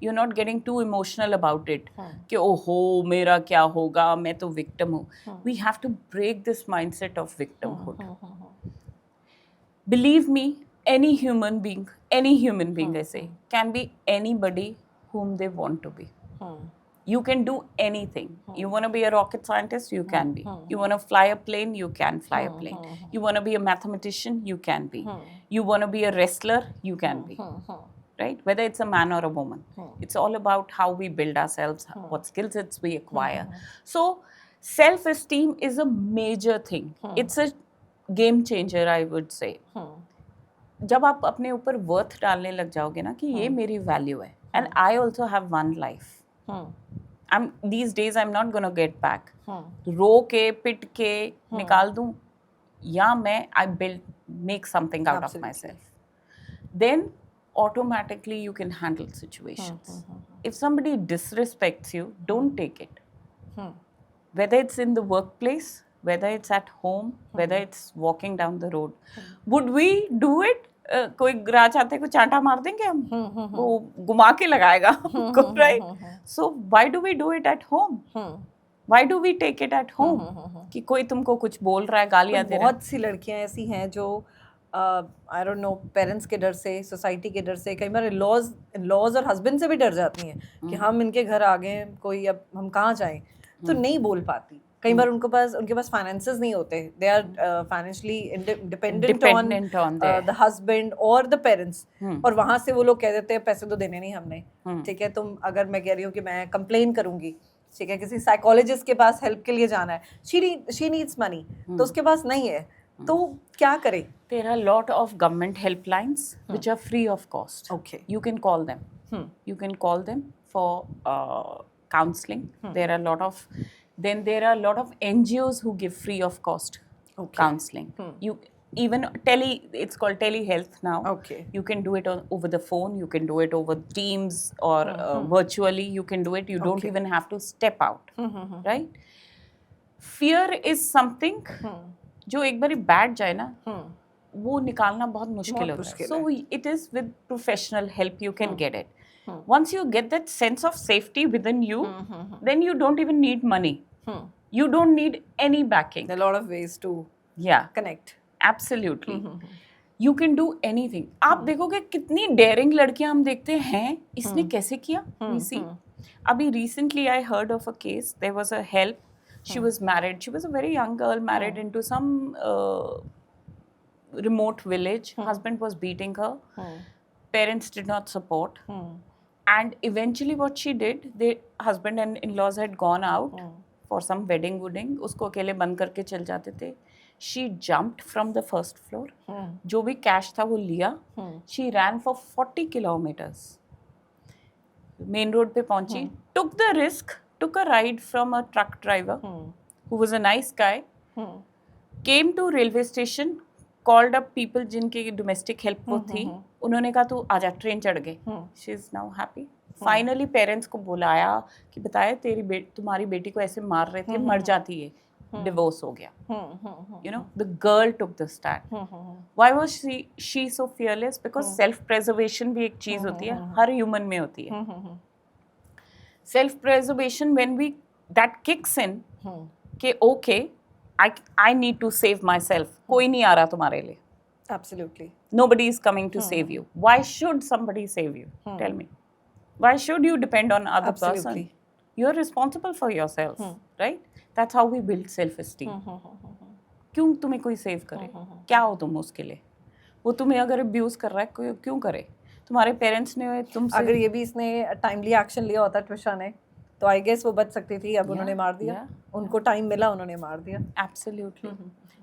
You're not getting too emotional about it. कि ओहो मेरा क्या होगा, मैं तो victim हूँ. We have to break this mindset of victimhood. Believe me, any human being I say, can be anybody whom they want to be. You can do anything. You want to be a rocket scientist? You can be. You want to fly a plane? You can fly a plane. You want to be a mathematician? You can be. You want to be a wrestler? You can be. Right? Whether it's a man or a woman. It's all about how we build ourselves, what skill sets we acquire. So, self-esteem is a major thing. It's a game changer, I would say. जब आप अपने ऊपर worth डालने लग जाओगे ना कि ये मेरी वैल्यू है and I also have one life, these days I'm not gonna get back. रो के पिट के निकाल दूं या मैं I make something out of myself. Then automatically you can handle situations. If somebody disrespects you, don't take it. Whether it's in the workplace, whether it's at home, whether it's walking down the road. Would we do it? कोई ग्राच आते को चांटा मार देंगे हम, वो घुमा के लगाएगा हमको, right? So why do we do it at home? Why do we take it at home कि कोई तुमको कुछ बोल रहा है, गालियां दे रहा है? बहुत सी लड़कियां ऐसी हैं जो आई डोंट नो पेरेंट्स के डर से, सोसाइटी के डर से, कई बार लॉज और हस्बैंड से भी डर जाती हैं कि हम इनके घर आ गए, कोई अब हम कहाँ जाएं, तो नहीं बोल पाती. कई बार उनके पास फाइनेंसेस नहीं होते, they are financially dependent on the husband और द पेरेंट्स, और वहां से वो लोग कह देते हैं पैसे तो देने नहीं हमने, ठीक है, तुम अगर मैं कह रही हूँ कि मैं कंप्लेन करूंगी, ठीक है, किसी साइकोलॉजिस्ट के पास हेल्प के लिए जाना है, शी नीड्स मनी, तो उसके पास नहीं है, तो क्या करें? There are a lot of government helplines which are free of cost. Okay. You can call them. You can call them for counseling. There are a lot of NGOs who give free of cost counseling. You even it's called telehealth now. Okay. You can do it over the phone. You can do it over Teams or virtually. You can do it. You don't even have to step out, right? Fear is something जो एक बारी बैठ जाए ना, वो निकालना बहुत मुश्किल होता है. So it is with professional help you can get it. Once you get that sense of safety within you, then you don't even need money. You don't need any backing. There are a lot of ways to connect. Absolutely. You can do anything. आप देखोगे कितनी daring लड़कियां हम देखते हैं, इसने कैसे किया? We see. अभी recently I heard of a case. There was a help. She was married. She was a very young girl, married into some remote village. Husband was beating her. Parents did not support. And eventually what she did, the husband and in-laws had gone out for some wedding. उसको अकेले बंद करके चल जाते थे. She jumped from the first floor. जो भी cash था वो लिया. She ran for 40 kilometers. Main road पे पहुंची. Took the risk. Took a ride from a truck driver who was a nice guy. Came to railway station. Called up people जिनके domestic help वो थी. उन्होंने कहा तू आजा, ट्रेन चढ़ गए. She is now happy. Finally parents को बुलाया कि बताया तुम्हारी बेटी को ऐसे मार रहे थे, मर जाती है, डिवोर्स हो गया. You know, the girl took the stand. Why was she so fearless? Because self preservation भी एक चीज होती है, हर ह्यूमन में होती है. Self preservation, when that kicks in कि okay, I need to save myself. कोई नहीं आ रहा तुम्हारे लिए. Absolutely. Nobody is coming to save you. Why should somebody save you? Tell me. Why should you depend on other person? Absolutely. You're responsible for yourself, right? That's how we build self-esteem. क्यों तुम्हें कोई save करे? क्या हो तुम उसके लिए? वो तुम्हें अगर अब्यूज कर रहा है क्यों करे? तुम्हारे पेरेंट्स ने तुमसे अगर ये भी इसने टाइमली एक्शन लिया होता ट्विशा ने तो आई गेस वो बच सकती थी, अब उन्होंने मार दिया, उनको टाइम मिला, उन्होंने मार दिया. एब्सोल्युटली.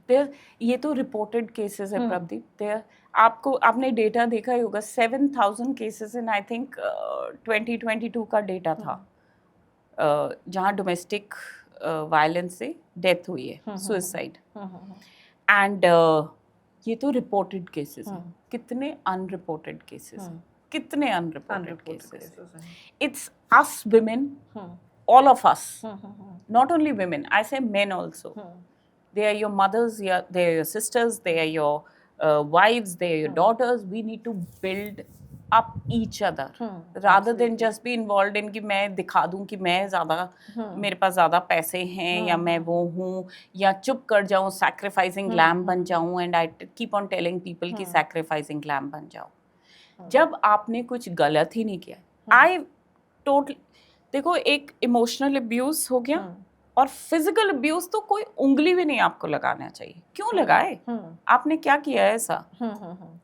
देयर ये तो रिपोर्टेड केसेस है प्रदीप. देयर आपने डेटा देखा ही होगा. 7,000 केसेस इन आई थिंक 2022 का डेटा था जहाँ डोमेस्टिक वायलेंस से डेथ हुई है, सुसाइड. एंड ये तो रिपोर्टेड केसेस हैं. कितने अनरिपोर्टेड केसेस हैं? कितने unreported cases? It's us women, all of us, not only women, I say men also. They are your mothers, they are your sisters, they are your wives, they are your daughters. We need to build up each other rather than just be involved in कि मैं दिखा दूं कि मैं ज़्यादा मेरे पास ज़्यादा पैसे हैं या मैं वो हूँ या चुप कर जाऊँ, sacrificing lamb बन जाऊँ. And I keep on telling people कि sacrificing lamb बन जाओ. जब आपने कुछ गलत ही नहीं किया. I टोटल देखो, एक इमोशनल अब्यूज हो गया और फिजिकल अब्यूज तो कोई उंगली भी नहीं आपको लगाना चाहिए. क्यों लगाए? आपने क्या किया है ऐसा?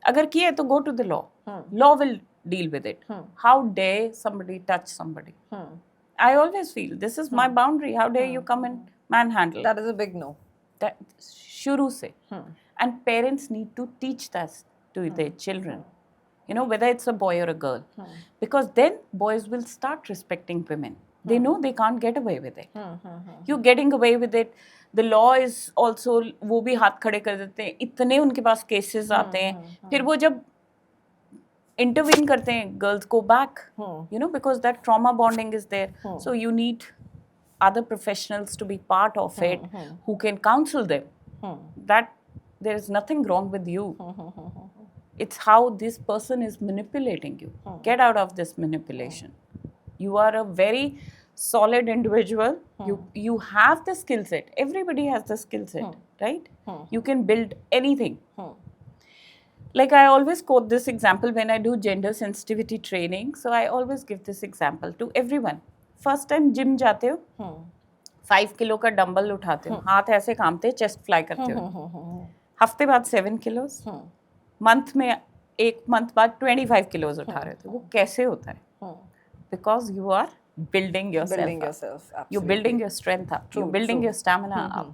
अगर किया है तो go to the law. Law will deal with it. How dare somebody touch somebody? I always feel this is my boundary. How dare you come and manhandle? That is a big no. शुरू से. And parents need to teach that to their children. You know, whether it's a boy or a girl. Because then boys will start respecting women. They know they can't get away with it. You're getting away with it. The law is also, वो भी हाथ खड़े कर देते हैं. इतने उनके पास cases आते हैं. फिर वो जब intervene करते हैं, girls go back. You know, because that trauma bonding is there. So you need other professionals to be part of it who can counsel them. That there is nothing wrong with you. It's how this person is manipulating you. Get out of this manipulation. You are a very solid individual. You have the skill set. Everybody has the skill set, right? You can build anything. Like I always quote this example when I do gender sensitivity training. So I always give this example to everyone. First time gym जाते हो, 5 kilo का dumbbell उठाते हो, हाथ ऐसे कामते हैं, chest fly करते हो. हफ्ते बाद 7 किलोस. मंथ में एक मंथ बाद 25 किलोज उठा रहे थे. वो कैसे होता है? Because you are building yourself. You building your strength up. You building your stamina up.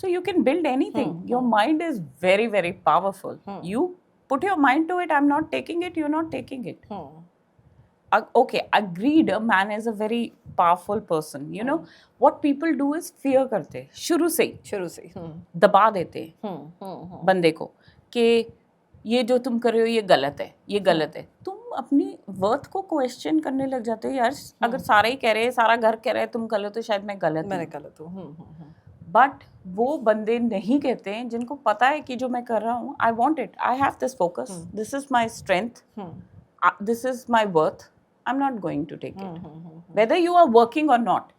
So you can build anything. Your mind is very, very powerful. You put your mind to it. I'm not taking it. You're not taking it. Okay, agreed. A man is a very powerful person. You know what people do is fear करते. शुरू से दबा देते बंदे को कि ये जो तुम कर रहे हो ये गलत है. तुम अपनी वर्थ को क्वेश्चन करने लग जाते हो. यार अगर सारे ही कह रहे हैं, सारा घर कह रहा है तुम गलत हो, शायद मैं गलत हूँ. बट वो बंदे नहीं कहते हैं जिनको पता है कि जो मैं कर रहा हूँ, I want it, I have this focus, this is my strength, this is my worth, I am not going to take it whether you are working or not.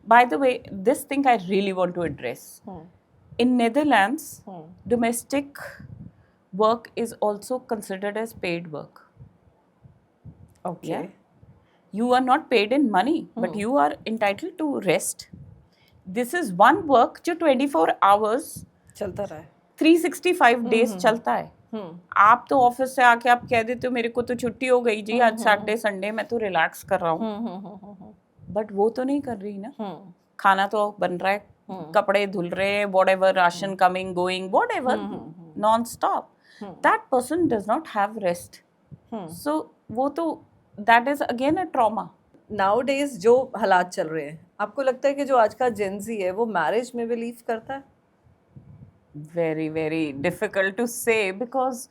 By the way, this thing I really want to address. In Netherlands, domestic work is also considered as paid work. Okay. Yeah? You are not paid in money, but you are entitled to rest. This is one work जो 24 hours चलता रहा है, 365 days चलता है. आप तो office से आके आप कह देते हो मेरे को तो छुट्टी हो गई जी, आज सैटरडे संडे मैं तो रिलैक्स कर रहा हूँ. बट वो तो नहीं कर रही ना. खाना तो बन रहा है, कपड़े धुल रहे हैं, whatever, ration coming going, whatever, non-stop. That person does not have rest. So वो तो that is again a trauma. Nowadays जो हालात चल रहे हैं, आपको लगता है कि जो आज का Gen Z है वो मैरिज में बिलीव करता है? Very, very difficult to say because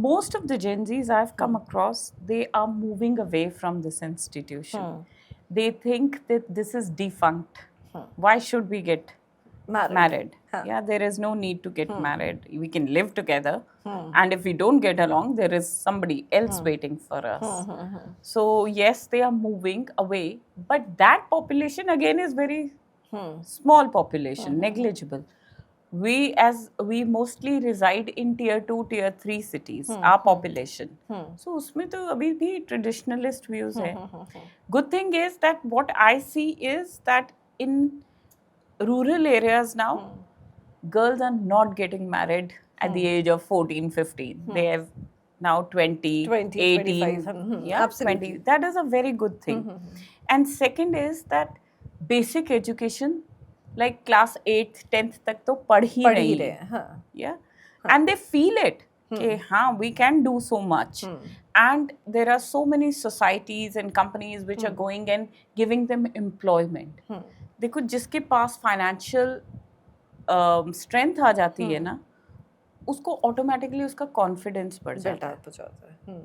most of the Gen Zs I've come across, they are moving away from this institution. They think that this is defunct. Why should we get married? Yeah, there is no need to get married. We can live together. And if we don't get along, there is somebody else waiting for us. So yes, they are moving away. But that population again is very small population, negligible. we mostly reside in tier 2 tier 3 cities, our population. So उसमें तो अभी भी traditionalist views है. Good thing is that what I see is that in rural areas now, girls are not getting married at the age of 14 15. They have now 20 20, 18, 25. yeah, Absolutely. 20. That is a very good thing. And second is that basic education, like class 8th 10th तक तो पढ़ ही पढ़ ही रही रहे है. हैं, हाँ. Yeah, and they feel it कि हाँ, we can do so much. And there are so many societies and companies which are going and giving them employment. देखो जिसके पास financial strength आ जाती है ना, उसको automatically उसका confidence बढ़ जाता है. बिल्डअप हो जाता है.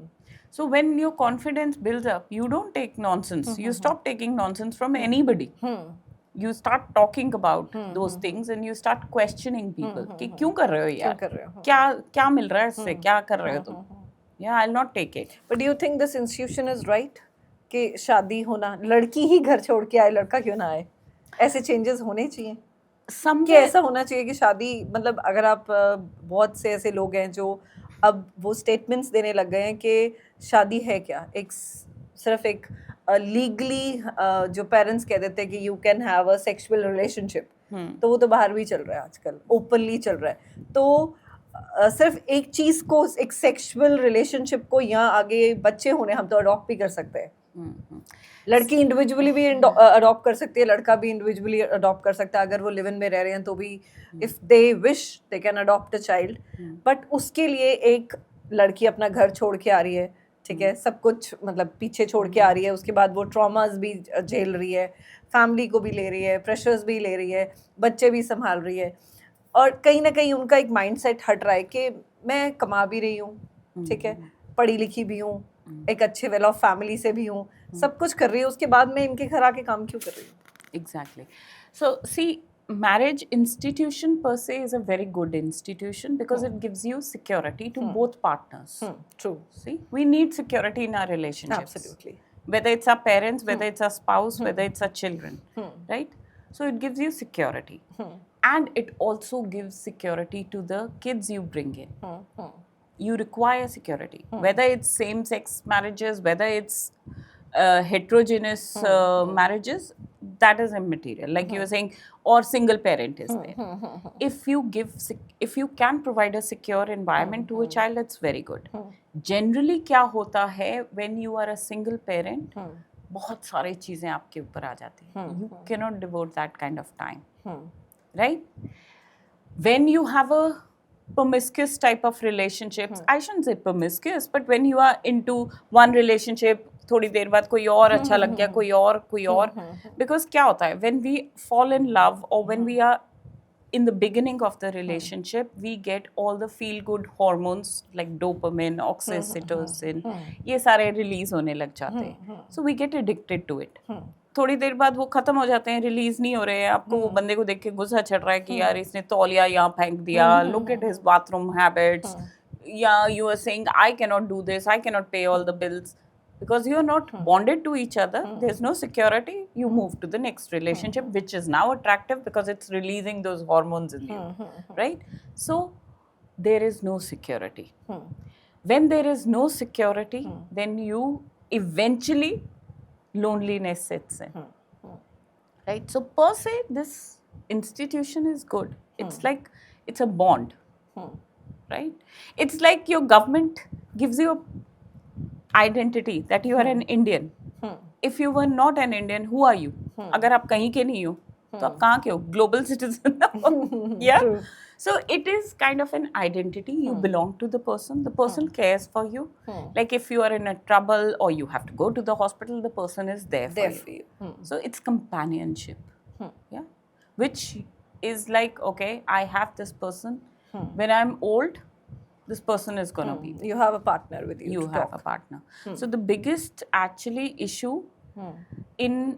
So when your confidence builds up, you don't take nonsense. You stop taking nonsense from anybody. You start talking about those things and you start questioning people कि क्यों कर रहे हो यार? कर रहे हो? क्या क्या मिल रहा है इससे? क्या कर रहे हो तुम? Yeah, I'll not take it. But do you think this institution is right कि शादी होना, लड़की ही घर छोड़ के आए, लड़का क्यों ना आए? ऐसे चेंजेस होने चाहिए कि Somewhere ऐसा होना चाहिए कि शादी, मतलब अगर आप बहुत से ऐसे लोग हैं जो अब वो स्टेटमेंट्स देने लग गए हैं कि शादी है क्या, एक सिर्फ एक लीगली जो पेरेंट्स कह देते हैं कि you can have a sexual relationship, तो वो तो बाहर भी चल रहा है आजकल, ओपनली चल रहा है. तो सिर्फ एक चीज को, एक सेक्सुअल रिलेशनशिप को यहाँ आगे बच्चे होने हम तो अडॉप्ट भी कर सकते हैं. लड़की इंडिविजुअली भी अडॉप्ट कर सकती है, लड़का भी इंडिविजुअली अडॉप्ट कर सकता है. अगर वो लिव इन में रह रहे हैं तो भी if they wish they can adopt a child. But उसके लिए एक लड़की अपना घर छोड़ के आ रही है, ठीक है, सब कुछ मतलब पीछे छोड़ के आ रही है, उसके बाद वो ट्रॉमास भी झेल रही है, फैमिली को भी ले रही है, प्रेशर्स भी ले रही है, बच्चे भी संभाल रही है. और कहीं ना कहीं उनका एक माइंडसेट हट रहा है कि मैं कमा भी रही हूँ, ठीक है, पढ़ी लिखी भी हूँ, एक अच्छे वेल ऑफ फैमिली से भी हूँ, सब कुछ कर रही हूँ, उसके बाद मैं इनके घर आके काम क्यों कर रही हूँ? Exactly. So see, marriage institution per se is a very good institution because it gives you security to both partners. True. See, we need security in our relationships. Absolutely. Whether it's our parents, whether it's our spouse, whether it's our children, right? So it gives you security. And it also gives security to the kids you bring in. You require security. Whether it's same-sex marriages, whether it's heterogeneous marriages, that is immaterial. Like you were saying, or single parent is there. If you can provide a secure environment to a child, it's very good. Generally क्या होता है when you are a single parent, बहुत सारी चीजें आपके ऊपर आ जाती हैं. You cannot devote that kind of time, right? When you have a promiscuous type of relationships, I shouldn't say promiscuous, but when you are into one relationship, थोड़ी देर बाद कोई और अच्छा लग गया, कोई और, because क्या होता है when we fall in love or when we are in the beginning of the relationship, we get all the feel good hormones like dopamine, oxytocin, ये सारे release होने लग जाते हैं. So we get addicted to it. थोड़ी देर बाद वो खत्म हो जाते हैं, रिलीज नहीं हो रहे हैं, आपको वो बंदे को देख के गुस्सा चढ़ रहा है कि यार इसने तौलिया यहाँ फेंक दिया, look at his bathroom habits, या you are saying I cannot do this, I cannot pay all the bills. Because you are not bonded to each other, there's no security, you move to the next relationship, which is now attractive because it's releasing those hormones in you, right? So there is no security. When there is no security, then you eventually loneliness sets in, right? So per se, this institution is good. It's like, it's a bond, right? It's like your government gives you a identity that you are an Indian. If you were not an Indian, who are you? अगर आप कहीं के नहीं हो, तो आप कहाँ के हो? Global citizen. Yeah. True. So it is kind of an identity. You belong to the person. The person cares for you. Like if you are in a trouble or you have to go to the hospital, the person is there for you. So it's companionship. Yeah. Which is like, okay, I have this person. When I'm old, this person is going to be. You have a partner with you. You to have talk. a partner. So the biggest actually issue in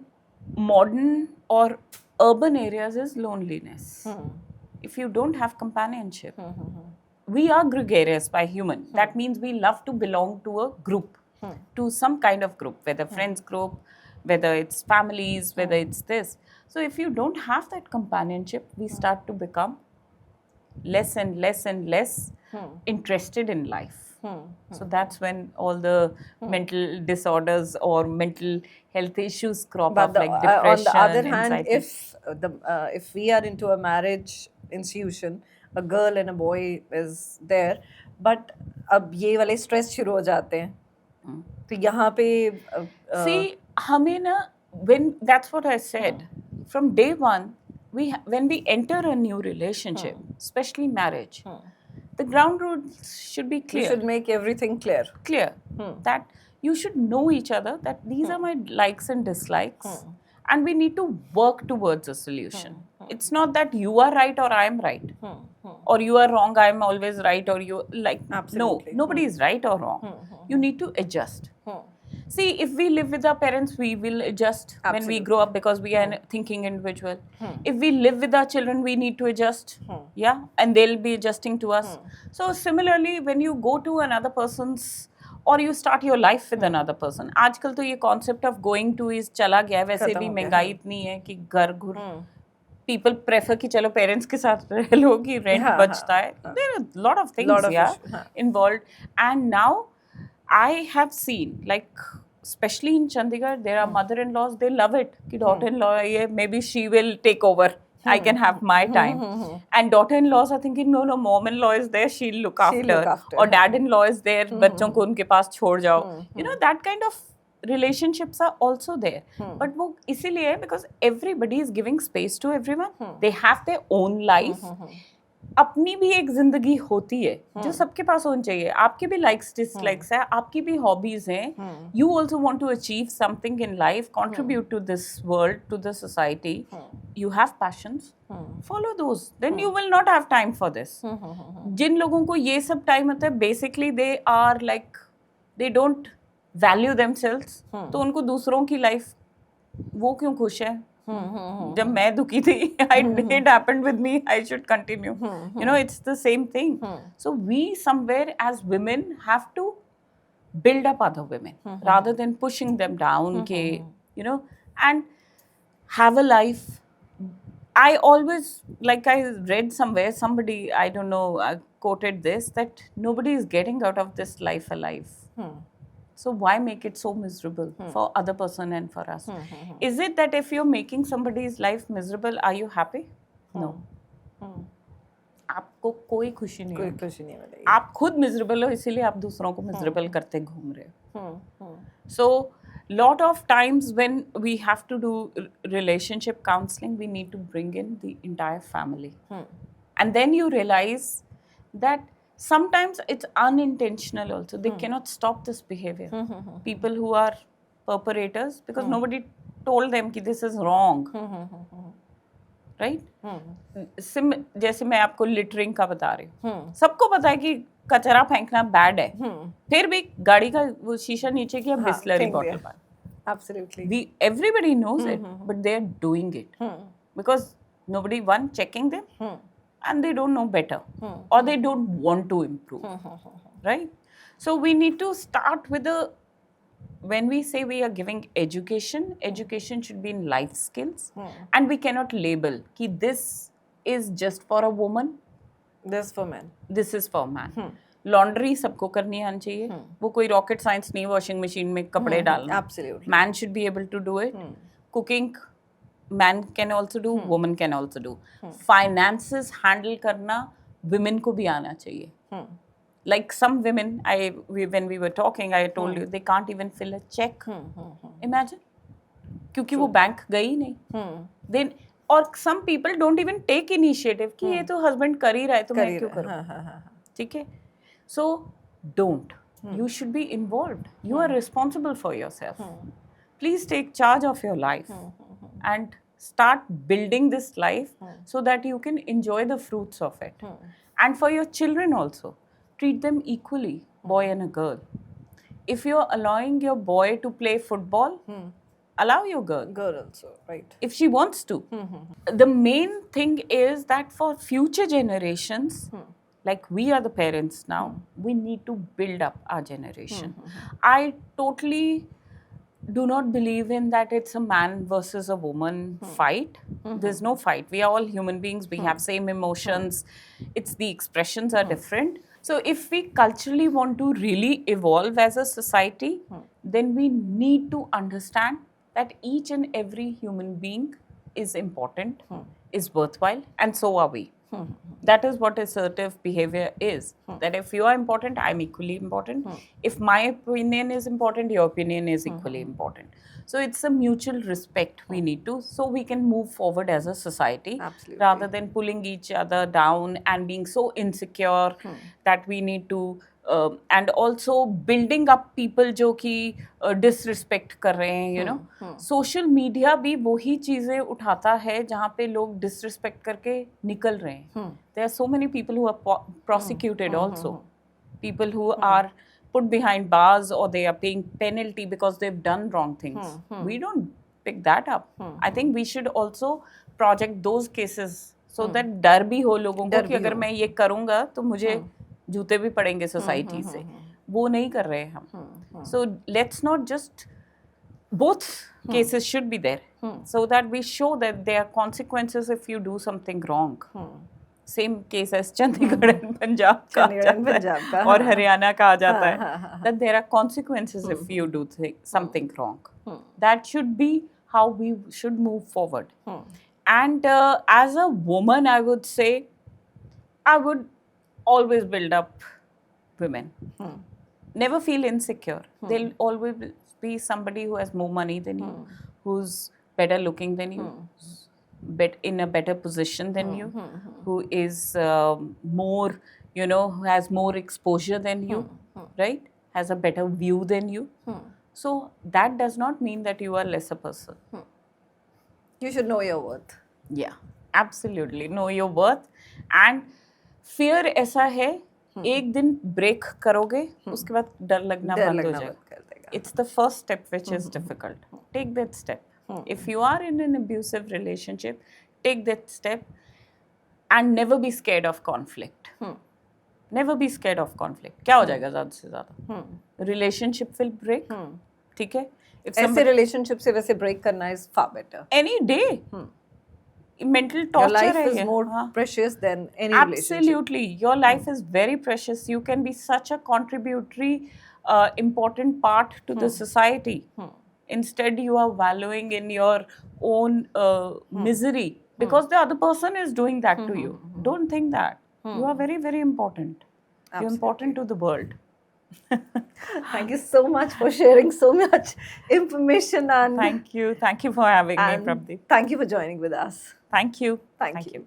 modern or urban areas is loneliness. If you don't have companionship, we are gregarious by human. That means we love to belong to a group, to some kind of group, whether friends group, whether it's families, whether it's this. So if you don't have that companionship, we start to become less and less and less interested in life. So that's when all the mental disorders or mental health issues crop But up, like depression, on the other hand, anxiety. if we are into a marriage institution, a girl and a boy is there, but अब ये वाले stress शुरू हो जाते हैं, तो यहाँ पे See, हमें ना, when that's what I said, from day one, when we enter a new relationship, especially marriage, the ground rules should be we clear. should make everything clear. Clear that you should know each other, that these are my likes and dislikes, and we need to work towards a solution. It's not that you are right or I am right, or you are wrong, I am always right, or you like, Absolutely. no, nobody is right or wrong. You need to adjust. See, if we live with our parents, we will adjust when we Absolutely. grow up because we are thinking individual. If we live with our children, we need to adjust. Yeah, and they'll be adjusting to us. So similarly, when you go to another person's or you start your life with another person, आजकल तो ये concept of going to is चला गया है. वैसे खत्म भी हो गया, महंगाई इतनी है कि घर घुर people prefer कि चलो parents के साथ रह लो कि rent हाँ, बचता है. There are a lot of things Lot of yeah, issue, हाँ. involved. And now I have seen, like, especially in Chandigarh, there are mother-in-laws, they love it. कि daughter-in-law है, maybe she will take over. I can have my time. And daughter-in-laws are thinking, no, mom-in-law is there, she'll look after. look after, Or dad-in-law is there, बच्चों को उनके पास छोड़ जाओ. You know, that kind of relationships are also there. But वो इसीलिए है because everybody is giving space to everyone. They have their own life. अपनी भी एक जिंदगी होती है जो सबके पास होनी चाहिए. आपके भी लाइक्स डिसलाइक्स है, आपकी भी हॉबीज हैं. You also want to achieve something in life, contribute to this world, to the society. You have passions, follow those. Then you will not have time for this. जिन लोगों को ये सब time होता है, basically they are like, they don't value themselves. तो उनको दूसरों की लाइफ, वो क्यों खुश है? जब मैं दुखी थी, it happened with me, I should continue. You know, it's the same thing. So we somewhere as women have to build up other women rather than pushing them down, you know, and have a life. I always, like I read somewhere, somebody, I don't know, quoted this, that nobody is getting out of this life alive. So why make it so miserable for other person and for us? Is it that if you're making somebody's life miserable, are you happy? No. आपको कोई खुशी नहीं कोई होगी. खुशी नहीं मिलेगी. आप खुद मिजरेबल हो, इसीलिए आप दूसरों को मिजरेबल करते घूम रहे हो. So lot of times when we have to do relationship counseling, we need to bring in the entire family. And then you realize that sometimes it's unintentional also. They cannot stop this behavior. People who are perpetrators, because nobody told them कि this is wrong. Right? जैसे मैं आपको littering का बता रही हूँ. सबको पता है कि कचरा फेंकना बैड है. फिर भी गाड़ी का वो शीशा नीचे किया, बिस्लरी बॉटल पर. Absolutely. Everybody knows it, but they are doing it because nobody checking them. And they don't know better, or they don't want to improve, right? So we need to start with when we say we are giving education, education should be in life skills, and we cannot label कि this is just for a woman, This for men. this is for man. Laundry सबको करनी आनी चाहिए. वो कोई rocket science नहीं, washing machine में कपड़े डालना. Absolutely. Man should be able to do it. Cooking, man can also do, woman can also do. Finances handle करना women को भी आना चाहिए. Like some women, when we were talking, I told you they can't even fill a check. Imagine, क्योंकि वो bank गई नहीं. Then और some people don't even take initiative कि ये तो husband कर ही रहा है तो मैं क्यों करूँ? ठीक है? So don't. You should be involved. You are responsible for yourself. Please take charge of your life and start building this life so that you can enjoy the fruits of it. And for your children also, treat them equally, boy and a girl. If you're allowing your boy to play football, allow your girl. Girl also, right. If she wants to. The main thing is that for future generations, like we are the parents now, we need to build up our generation. I totally do not believe in that it's a man versus a woman fight. There's no fight. We are all human beings. We have same emotions. It's the expressions are different. So if we culturally want to really evolve as a society, then we need to understand that each and every human being is important, is worthwhile, and so are we. That is what assertive behavior is. That if you are important, I'm equally important. If my opinion is important, your opinion is equally important. So it's a mutual respect we need to, so we can move forward as a society. Absolutely. Rather than pulling each other down and being so insecure that we need to and also building up people जो कि disrespect कर रहे हैं, you know. Social media भी वही चीजें उठाता है जहाँ पे लोग disrespect करके निकल रहे हैं. There are so many people who are prosecuted also. People who are put behind bars or they are paying penalty because they've done wrong things. We don't pick that up. I think we should also project those cases so that डर भी हो लोगों को कि अगर मैं ये करूँगा तो मुझे जूते भी पड़ेंगे सोसाइटी से. वो नहीं कर रहे हैं हम. So let's not just, both cases should be there so that we show that there are consequences if you do something wrong. Same case as Chandigarh and Punjab का Punjab और हरियाणा का आ जाता है, that there are consequences if you do something wrong. That should be how we should move forward. And as a woman, I would say, I would always build up women. Never feel insecure. There'll always be somebody who has more money than you, who's better looking than you, in a better position than you, who is more, you know, who has more exposure than you, right? Has a better view than you. So that does not mean that you are lesser person. You should know your worth. Yeah, absolutely. Know your worth. And fear ऐसा है, एक दिन break करोगे, उसके बाद डर लगना बंद हो जाएगा. It's the first step which is difficult. Take that step. If you are in an abusive relationship, take that step and never be scared of conflict. Never be scared of conflict. क्या हो जाएगा ज़्यादा से ज़्यादा? Relationship will break. ठीक है? ऐसे relationship से वैसे break करना is far better. Any day. Mental torture. Your life is more precious than any relationship. Absolutely. Your life is very precious. You can be such a contributory, important part to the society. Instead, you are wallowing in your own misery because the other person is doing that to you. Don't think that. You are very, very important. Absolutely. You're important to the world. Thank you so much for sharing so much information. And Thank you. Thank you for having me, Prabdeep. thank you for joining with us. Thank you. Thank you.